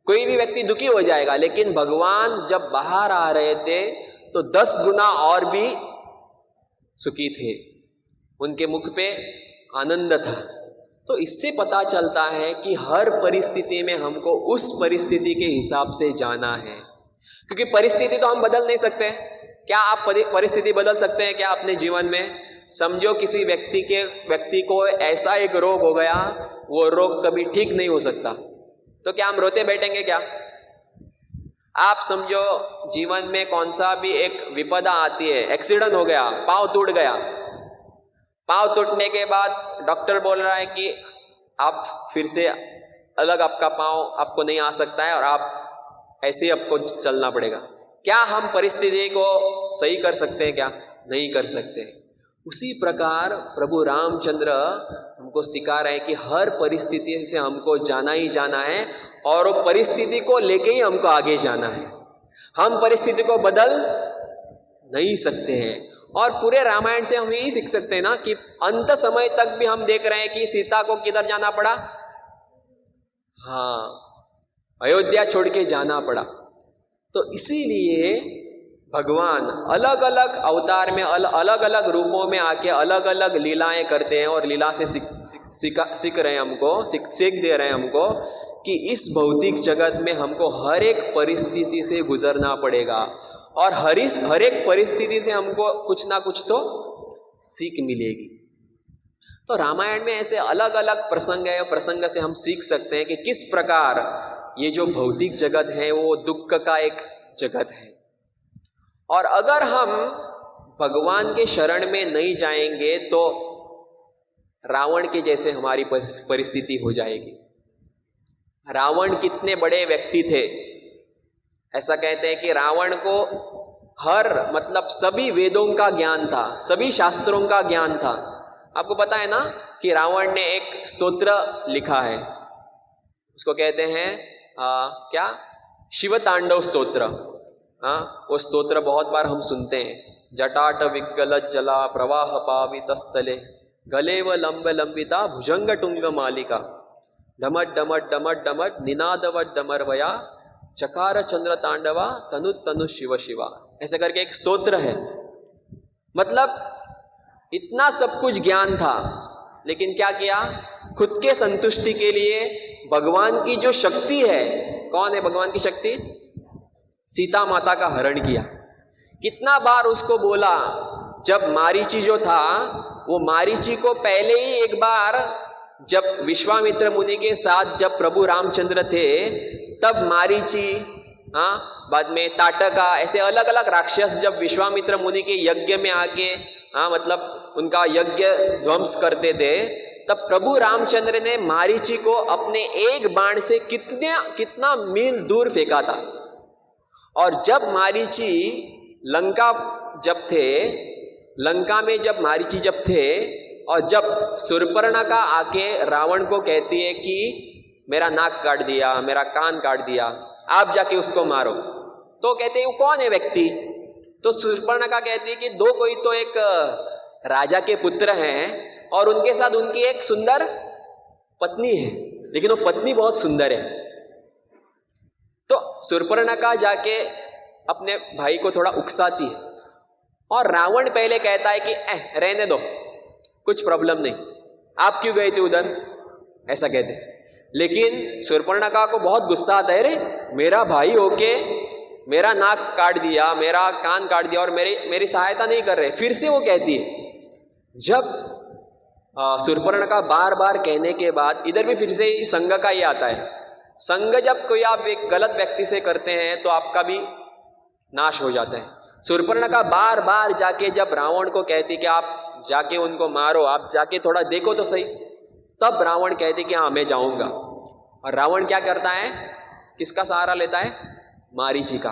कोई भी व्यक्ति दुखी हो जाएगा, लेकिन भगवान जब बाहर आ रहे थे तो 10 गुना और भी सुखी थे, उनके मुख पे आनंद था। तो इससे पता चलता है कि हर परिस्थिति में हमको उस परिस्थिति के हिसाब से जाना है, क्योंकि परिस्थिति तो हम बदल नहीं सकते। क्या आप परिस्थिति बदल सकते हैं क्या अपने जीवन में? समझो किसी व्यक्ति को ऐसा एक रोग हो गया, वो रोग कभी ठीक नहीं हो सकता, तो क्या हम रोते बैठेंगे क्या? आप समझो जीवन में कौन सा भी एक विपदा आती है, एक्सीडेंट हो गया, पाँव टूट गया, पाँव टूटने के बाद डॉक्टर बोल रहा है कि आप फिर से अलग आपका पाँव आपको नहीं आ सकता है और आप ऐसे ही आपको चलना पड़ेगा। क्या हम परिस्थिति को सही कर सकते हैं क्या? नहीं कर सकते। उसी प्रकार प्रभु रामचंद्र हमको सिखा रहे हैं कि हर परिस्थिति से हमको जाना ही जाना है और वो परिस्थिति को लेके ही हमको आगे जाना है। हम परिस्थिति को बदल नहीं सकते हैं। और पूरे रामायण से हम यही सीख सकते हैं ना कि अंत समय तक भी हम देख रहे हैं कि सीता को किधर जाना पड़ा? हाँ, अयोध्या छोड़ के जाना पड़ा। तो इसीलिए भगवान अलग अलग अवतार में अलग अलग रूपों में आके अलग अलग लीलाएं करते हैं और लीला से सीख रहे हैं हमको, सीख दे रहे हैं हमको कि इस भौतिक जगत में हमको हर एक परिस्थिति से गुजरना पड़ेगा और हर एक परिस्थिति से हमको कुछ ना कुछ तो सीख मिलेगी। तो रामायण में ऐसे अलग अलग प्रसंग है, प्रसंग से हम सीख सकते हैं कि किस प्रकार ये जो भौतिक जगत है वो दुख का एक जगत है। और अगर हम भगवान के शरण में नहीं जाएंगे तो रावण के जैसे हमारी परिस्थिति हो जाएगी। रावण कितने बड़े व्यक्ति थे, ऐसा कहते हैं कि रावण को मतलब सभी वेदों का ज्ञान था, सभी शास्त्रों का ज्ञान था। आपको पता है ना कि रावण ने एक स्तोत्र लिखा है, उसको कहते हैं क्या? शिव तांडव स्तोत्र। हाँ, वो स्तोत्र बहुत बार हम सुनते हैं। जटाट विगलत जला प्रवाह पावितस्थले गलेव लंब लंबिता भुजंग टुंग मालिका डमट डमट डमट डमट निनादवट डमरवया चकार चंद्र तांडवा तनु तनु शिव शिवा, ऐसे करके एक स्तोत्र है। मतलब इतना सब कुछ ज्ञान था, लेकिन क्या किया? खुद के संतुष्टि के लिए भगवान की जो शक्ति है, कौन है भगवान की शक्ति? सीता माता का हरण किया। कितना बार उसको बोला, जब मारीची जो था वो मारीची को पहले ही एक बार जब विश्वामित्र मुनि के साथ जब प्रभु रामचंद्र थे तब मारीची, बाद में ताटका, ऐसे अलग अलग राक्षस जब विश्वामित्र मुनि के यज्ञ में आके मतलब उनका यज्ञ ध्वंस करते थे, तब प्रभु रामचंद्र ने मारीची को अपने एक बाण से कितना मील दूर फेंका था। और जब मारीची लंका में जब मारीची जब थे और जब शूर्पणखा आके रावण को कहती है कि मेरा नाक काट दिया, मेरा कान काट दिया, आप जाके उसको मारो, तो कहते हैं वो कौन है व्यक्ति? तो शूर्पणखा कहती है कि कोई तो एक राजा के पुत्र हैं और उनके साथ उनकी एक सुंदर पत्नी है, लेकिन वो पत्नी बहुत सुंदर है। तो शूर्पणखा जाके अपने भाई को थोड़ा उकसाती है और रावण पहले कहता है कि रहने दो, कुछ प्रॉब्लम नहीं, आप क्यों गए थे उधर, ऐसा कहते हैं। लेकिन शूर्पणखा को बहुत गुस्सा आता है, अरे मेरा भाई होके मेरा नाक काट दिया, मेरा कान काट दिया और मेरी सहायता नहीं कर रहे। फिर से वो कहती है। जब शूर्पणखा बार बार कहने के बाद इधर भी फिर से संग का ही आता है। संग जब कोई आप एक गलत व्यक्ति से करते हैं तो आपका भी नाश हो जाता है। शूर्पणखा बार बार जाके जब रावण को कहती कि आप जाके उनको मारो, आप जाके थोड़ा देखो तो सही, तब रावण कहते कि हाँ मैं जाऊंगा। और रावण क्या करता है? किसका सहारा लेता है? मारीची का।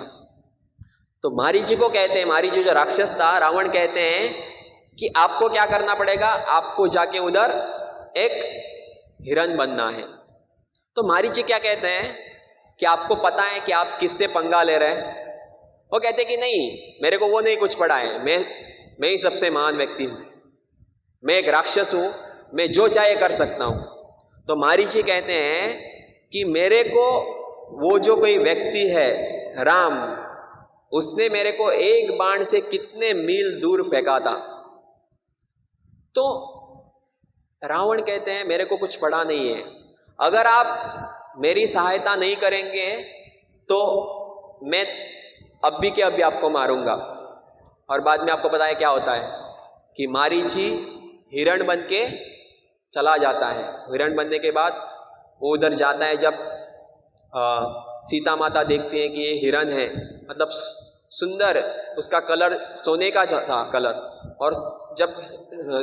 तो मारीची को कहते हैं, मारीची जो राक्षस था, रावण कहते हैं कि आपको क्या करना पड़ेगा, आपको जाके उधर एक हिरण बनना है। तो मारीची क्या कहते हैं कि आपको पता है कि आप किससे पंगा ले रहे हैं? वो कहते कि नहीं, मेरे को वो नहीं कुछ पड़ा है, मैं ही सबसे महान व्यक्ति हूँ, मैं एक राक्षस हूँ, मैं जो चाहे कर सकता हूँ। तो मारीची कहते हैं कि मेरे को वो जो कोई व्यक्ति है राम, उसने मेरे को एक बाण से कितने मील दूर फेंका था। तो रावण कहते हैं मेरे को कुछ पड़ा नहीं है, अगर आप मेरी सहायता नहीं करेंगे तो मैं अभी के अभी आपको मारूंगा। और बाद में आपको पता है क्या होता है कि मारीची हिरण बन के चला जाता है। हिरण बनने के बाद वो उधर जाता है, जब सीता माता देखती है कि ये हिरण है, मतलब सुंदर, उसका कलर सोने का था कलर, और जब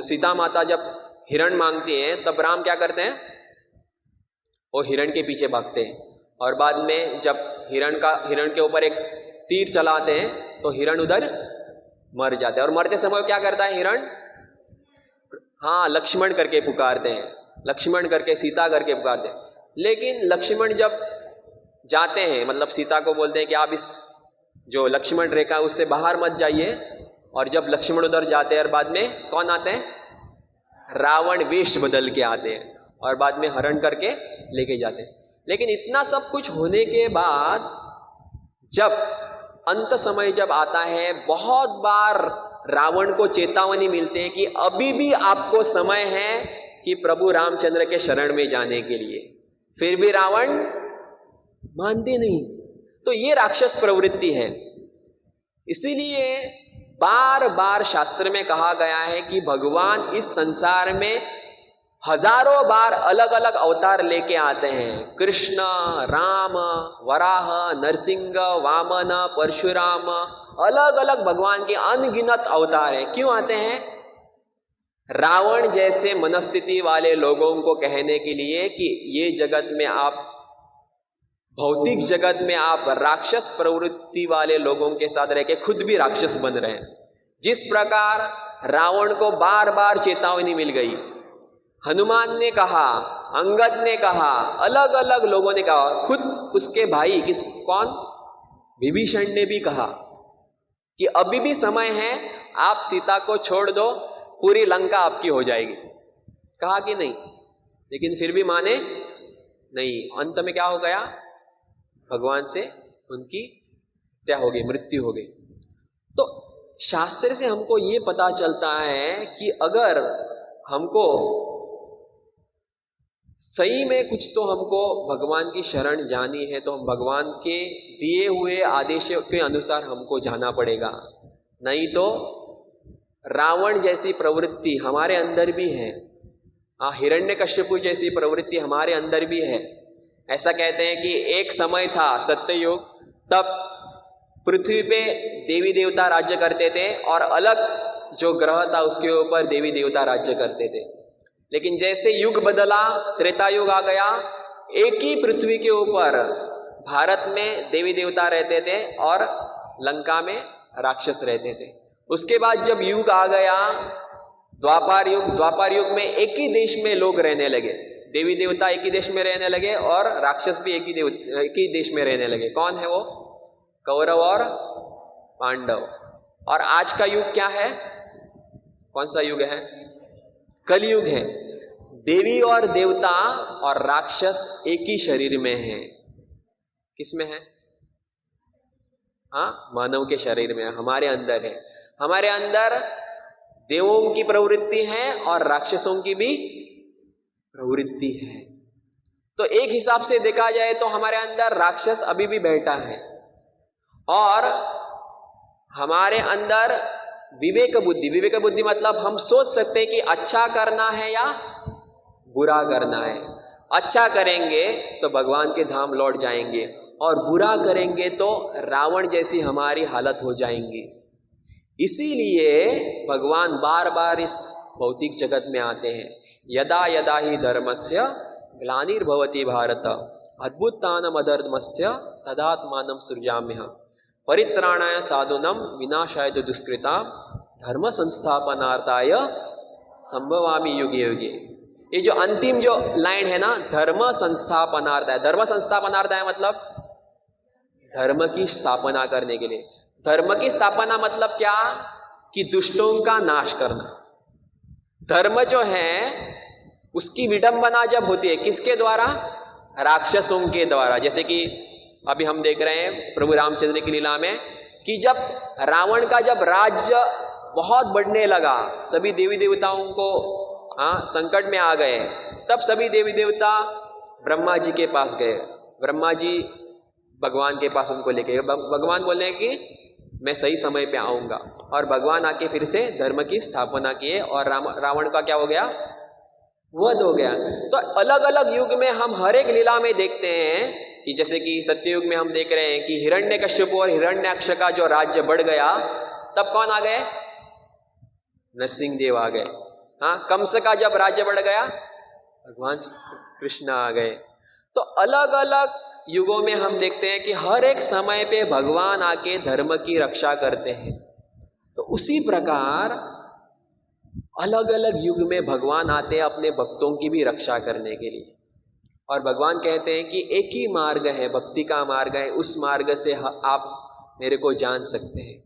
सीता माता जब हिरण मांगती हैं तब राम क्या करते हैं, वो हिरण के पीछे भागते हैं। और बाद में जब हिरण के ऊपर एक तीर चलाते हैं तो हिरण उधर मर जाते हैं। और मरते समय क्या करता है हिरण, हाँ लक्ष्मण करके पुकारते हैं, लक्ष्मण करके, सीता करके पुकारते हैं। लेकिन लक्ष्मण जब जाते हैं, मतलब सीता को बोलते हैं कि आप इस जो लक्ष्मण रेखा है उससे बाहर मत जाइए, और जब लक्ष्मण उधर जाते हैं और बाद में कौन आते हैं, रावण वेश बदल के आते हैं और बाद में हरण करके लेके जाते हैं। लेकिन इतना सब कुछ होने के बाद जब अंत समय जब आता है, बहुत बार रावण को चेतावनी मिलते हैं कि अभी भी आपको समय है कि प्रभु रामचंद्र के शरण में जाने के लिए, फिर भी रावण मानते नहीं। तो ये राक्षस प्रवृत्ति है। इसीलिए बार बार शास्त्र में कहा गया है कि भगवान इस संसार में हजारों बार अलग अलग अवतार लेके आते हैं। कृष्ण, राम, वराह, नरसिंह, वामन, परशुराम, अलग अलग भगवान के अनगिनत अवतार हैं। क्यों आते हैं? रावण जैसे मनस्थिति वाले लोगों को कहने के लिए कि ये जगत में आप, भौतिक जगत में आप राक्षस प्रवृत्ति वाले लोगों के साथ रह के खुद भी राक्षस बन रहे हैं। जिस प्रकार रावण को बार बार चेतावनी मिल गई, हनुमान ने कहा, अंगद ने कहा, अलग अलग लोगों ने कहा, खुद उसके भाई कौन, विभीषण ने भी कहा कि अभी भी समय है, आप सीता को छोड़ दो, पूरी लंका आपकी हो जाएगी। कहा कि नहीं, लेकिन फिर भी माने नहीं। अंत में क्या हो गया, भगवान से उनकी हत्या हो गई, मृत्यु हो गई। तो शास्त्र से हमको ये पता चलता है कि अगर हमको सही में कुछ तो हमको भगवान की शरण जानी है तो हम भगवान के दिए हुए आदेशों के अनुसार हमको जाना पड़ेगा। नहीं तो रावण जैसी प्रवृत्ति हमारे अंदर भी है, हिरण्यकश्यपु जैसी प्रवृत्ति हमारे अंदर भी है। ऐसा कहते हैं कि एक समय था सत्ययुग, तब पृथ्वी पे देवी देवता राज्य करते थे और अलग जो ग्रह था उसके ऊपर देवी देवता राज्य करते थे। लेकिन जैसे युग बदला, त्रेता युग आ गया, एक ही पृथ्वी के ऊपर भारत में देवी देवता रहते थे और लंका में राक्षस रहते थे। उसके बाद जब युग आ गया द्वापर युग में एक ही देश में लोग रहने लगे, देवी देवता एक ही देश में रहने लगे और राक्षस भी एक ही देश में रहने लगे। कौन है वो? कौरव और पांडव। और आज का युग क्या है? कौन सा युग है? कलयुग है। देवी और देवता और राक्षस एक ही शरीर में है। किसमें है? मानव के शरीर में, हमारे अंदर है। हमारे अंदर देवों की प्रवृत्ति है और राक्षसों की भी प्रवृत्ति है। तो एक हिसाब से देखा जाए तो हमारे अंदर राक्षस अभी भी बैठा है और हमारे अंदर विवेक बुद्धि मतलब हम सोच सकते हैं कि अच्छा करना है या बुरा करना है। अच्छा करेंगे तो भगवान के धाम लौट जाएंगे और बुरा करेंगे तो रावण जैसी हमारी हालत हो जाएंगी। इसीलिए भगवान बार बार इस भौतिक जगत में आते हैं। यदा यदा ही धर्मस्य ग्लानिर्भवति भारत अद्भुतानमधर्मस्य तदात्मानं सृजाम्यहम् परित्राणाय साधूनां विनाशाय तु दुष्कृतां धर्म संस्थापनार्थाय संभवामि युगे युगे। ये जो अंतिम जो लाइन है ना, धर्म संस्थापनार्थाय, धर्म संस्थापनार्थाय मतलब धर्म की स्थापना करने के लिए। धर्म की स्थापना मतलब क्या? कि दुष्टों का नाश करना। धर्म जो है उसकी विडंबना जब होती है, किसके द्वारा? राक्षसों के द्वारा। जैसे कि अभी हम देख रहे हैं प्रभु रामचंद्र की लीला में कि जब रावण का जब राज्य बहुत बढ़ने लगा, सभी देवी देवताओं को संकट में आ गए, तब सभी देवी देवता ब्रह्मा जी के पास गए। ब्रह्मा जी भगवान के पास उनको लेके गए। भगवान बोले हैं कि मैं सही समय पे आऊँगा, और भगवान आके फिर से धर्म की स्थापना किए और रावण का क्या हो गया, वध हो गया। तो अलग अलग युग में हम हर एक लीला में देखते हैं कि जैसे कि सत्ययुग में हम देख रहे हैं कि हिरण्यकश्यप और हिरण्याक्ष का जो राज्य बढ़ गया, तब कौन आ गए, नरसिंह देव आ गए। कंस का जब राज्य बढ़ गया, भगवान कृष्ण आ गए। तो अलग अलग युगों में हम देखते हैं कि हर एक समय पे भगवान आके धर्म की रक्षा करते हैं। तो उसी प्रकार अलग अलग युग में भगवान आते हैं अपने भक्तों की भी रक्षा करने के लिए। और भगवान कहते हैं कि एक ही मार्ग है, भक्ति का मार्ग है, उस मार्ग से आप मेरे को जान सकते हैं।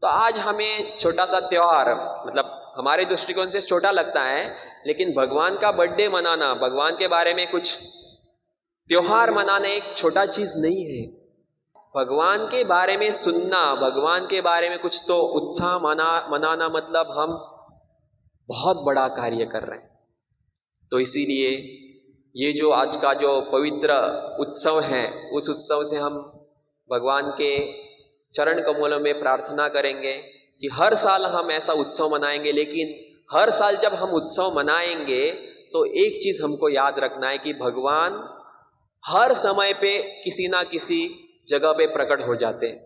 तो आज हमें छोटा सा त्यौहार, मतलब हमारे दृष्टिकोण से छोटा लगता है, लेकिन भगवान का बर्थडे मनाना, भगवान के बारे में कुछ त्योहार मनाना एक छोटा चीज नहीं है। भगवान के बारे में सुनना, भगवान के बारे में कुछ तो उत्साह मनाना मतलब हम बहुत बड़ा कार्य कर रहे हैं। तो इसीलिए ये जो आज का जो पवित्र उत्सव है, उस उत्सव से हम भगवान के चरण कमलों में प्रार्थना करेंगे कि हर साल हम ऐसा उत्सव मनाएंगे। लेकिन हर साल जब हम उत्सव मनाएंगे तो एक चीज हमको याद रखना है कि भगवान हर समय पे किसी ना किसी जगह पे प्रकट हो जाते हैं।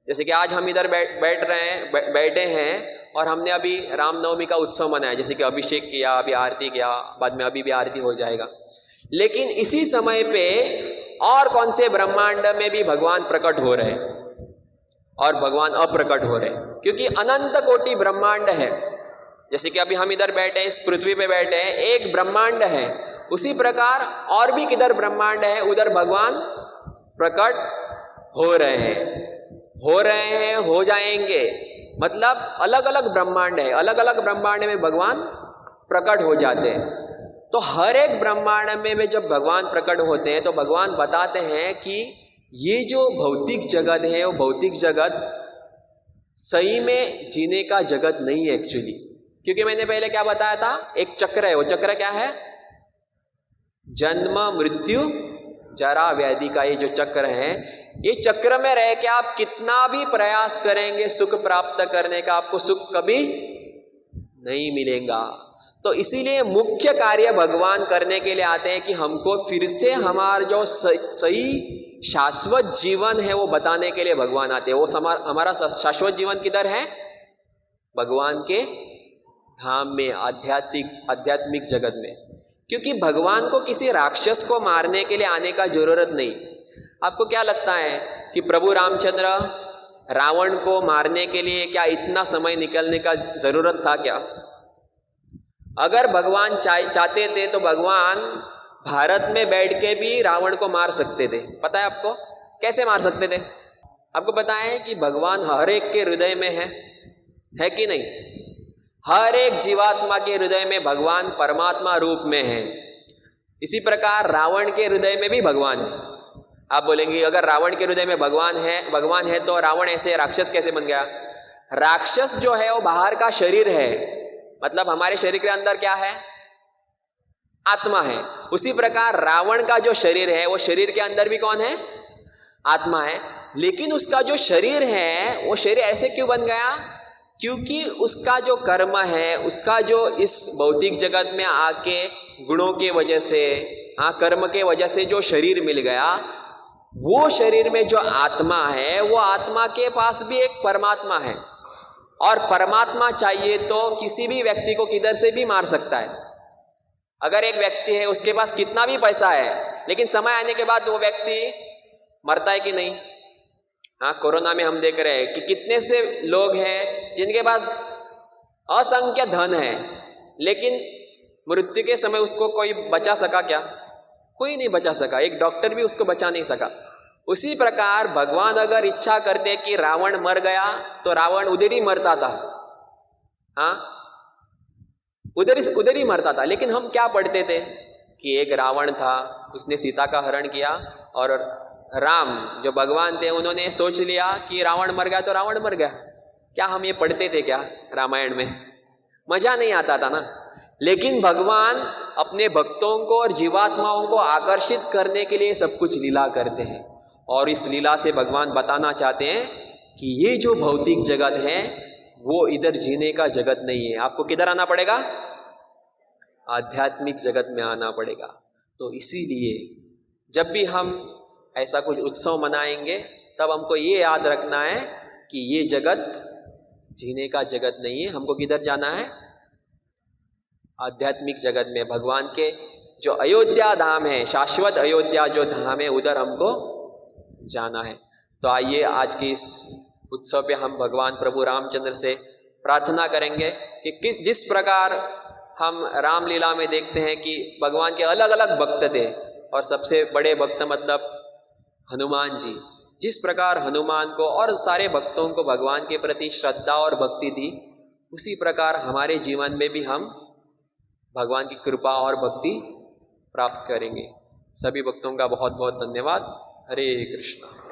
जैसे कि आज हम इधर बैठे हैं और हमने अभी रामनवमी का उत्सव मनाया, जैसे कि अभिषेक किया, अभी आरती किया, बाद में अभी भी आरती हो जाएगा। लेकिन इसी समय पे और कौन से ब्रह्मांड में भी भगवान प्रकट हो रहे हैं और भगवान अप्रकट हो रहे हैं, क्योंकि अनंत कोटि ब्रह्मांड है। जैसे कि अभी हम इधर बैठे हैं, इस पृथ्वी पे बैठे हैं, एक ब्रह्मांड है। उसी प्रकार और भी किधर ब्रह्मांड है, उधर भगवान प्रकट हो रहे हैं, हो जाएंगे। मतलब अलग अलग ब्रह्मांड है, अलग अलग ब्रह्मांड में भगवान प्रकट हो जाते हैं। तो हर एक ब्रह्मांड में जब भगवान प्रकट होते हैं तो भगवान बताते हैं कि ये जो भौतिक जगत है, वो भौतिक जगत सही में जीने का जगत नहीं है एक्चुअली। क्योंकि मैंने पहले क्या बताया था, एक चक्र है। वो चक्र क्या है, जन्म मृत्यु जरा व्याधि का ये जो चक्र है, ये चक्र में रह के आप कितना भी प्रयास करेंगे सुख प्राप्त करने का, आपको सुख कभी नहीं मिलेगा। तो इसीलिए मुख्य कार्य भगवान करने के लिए आते हैं कि हमको फिर से हमारा जो सही शाश्वत जीवन है वो बताने के लिए भगवान आते हैं। वो हमारा शाश्वत जीवन किधर है, भगवान के धाम में, आध्यात्मिक जगत में। क्योंकि भगवान को किसी राक्षस को मारने के लिए आने का जरूरत नहीं। आपको क्या लगता है कि प्रभु रामचंद्र रावण को मारने के लिए क्या इतना समय निकलने का जरूरत था क्या? अगर भगवान चाहते थे तो भगवान भारत में बैठ के भी रावण को मार सकते थे। पता है आपको कैसे मार सकते थे? आपको पता है कि भगवान हर एक के हृदय में है कि नहीं? हर एक जीवात्मा के हृदय में भगवान परमात्मा रूप में है। इसी प्रकार रावण के हृदय में भी भगवान है। आप बोलेंगे अगर रावण के हृदय में भगवान है तो रावण ऐसे राक्षस कैसे बन गया? राक्षस जो है वो बाहर का शरीर है, मतलब हमारे शरीर के अंदर क्या है, आत्मा है। उसी प्रकार रावण का जो शरीर है वो शरीर के अंदर भी कौन है, आत्मा है। लेकिन उसका जो शरीर है वो शरीर ऐसे क्यों बन गया? क्योंकि उसका जो कर्म है, उसका जो इस भौतिक जगत में आके गुणों के वजह से, कर्म के वजह से जो शरीर मिल गया, वो शरीर में जो आत्मा है, वो आत्मा के पास भी एक परमात्मा है। और परमात्मा चाहिए तो किसी भी व्यक्ति को किधर से भी मार सकता है। अगर एक व्यक्ति है, उसके पास कितना भी पैसा है, लेकिन समय आने के बाद वो व्यक्ति मरता है कि नहीं? कोरोना में हम देख रहे हैं कि कितने से लोग हैं जिनके पास असंख्य धन है, लेकिन मृत्यु के समय उसको कोई बचा सका क्या? कोई नहीं बचा सका, एक डॉक्टर भी उसको बचा नहीं सका। उसी प्रकार भगवान अगर इच्छा करते कि रावण मर गया तो रावण उधर ही मरता था, उधर ही मरता था। लेकिन हम क्या पढ़ते थे कि एक रावण था, उसने सीता का हरण किया, और राम जो भगवान थे उन्होंने सोच लिया कि रावण मर गया तो रावण मर गया। क्या हम ये पढ़ते थे क्या रामायण में? मजा नहीं आता था ना। लेकिन भगवान अपने भक्तों को और जीवात्माओं को आकर्षित करने के लिए सब कुछ लीला करते हैं, और इस लीला से भगवान बताना चाहते हैं कि ये जो भौतिक जगत है वो इधर जीने का जगत नहीं है, आपको किधर आना पड़ेगा? आध्यात्मिक जगत में आना पड़ेगा। तो इसीलिए जब भी हम ऐसा कुछ उत्सव मनाएंगे तब हमको ये याद रखना है कि ये जगत जीने का जगत नहीं है, हमको किधर जाना है? आध्यात्मिक जगत में, भगवान के जो अयोध्या धाम है, शाश्वत अयोध्या जो धाम है, उधर हमको जाना है। तो आइए आज के इस उत्सव पे हम भगवान प्रभु रामचंद्र से प्रार्थना करेंगे कि जिस प्रकार हम रामलीला में देखते हैं कि भगवान के अलग अलग भक्त थे, और सबसे बड़े भक्त मतलब हनुमान जी, जिस प्रकार हनुमान को और सारे भक्तों को भगवान के प्रति श्रद्धा और भक्ति थी, उसी प्रकार हमारे जीवन में भी हम भगवान की कृपा और भक्ति प्राप्त करेंगे। सभी भक्तों का बहुत बहुत धन्यवाद। हरे कृष्णा।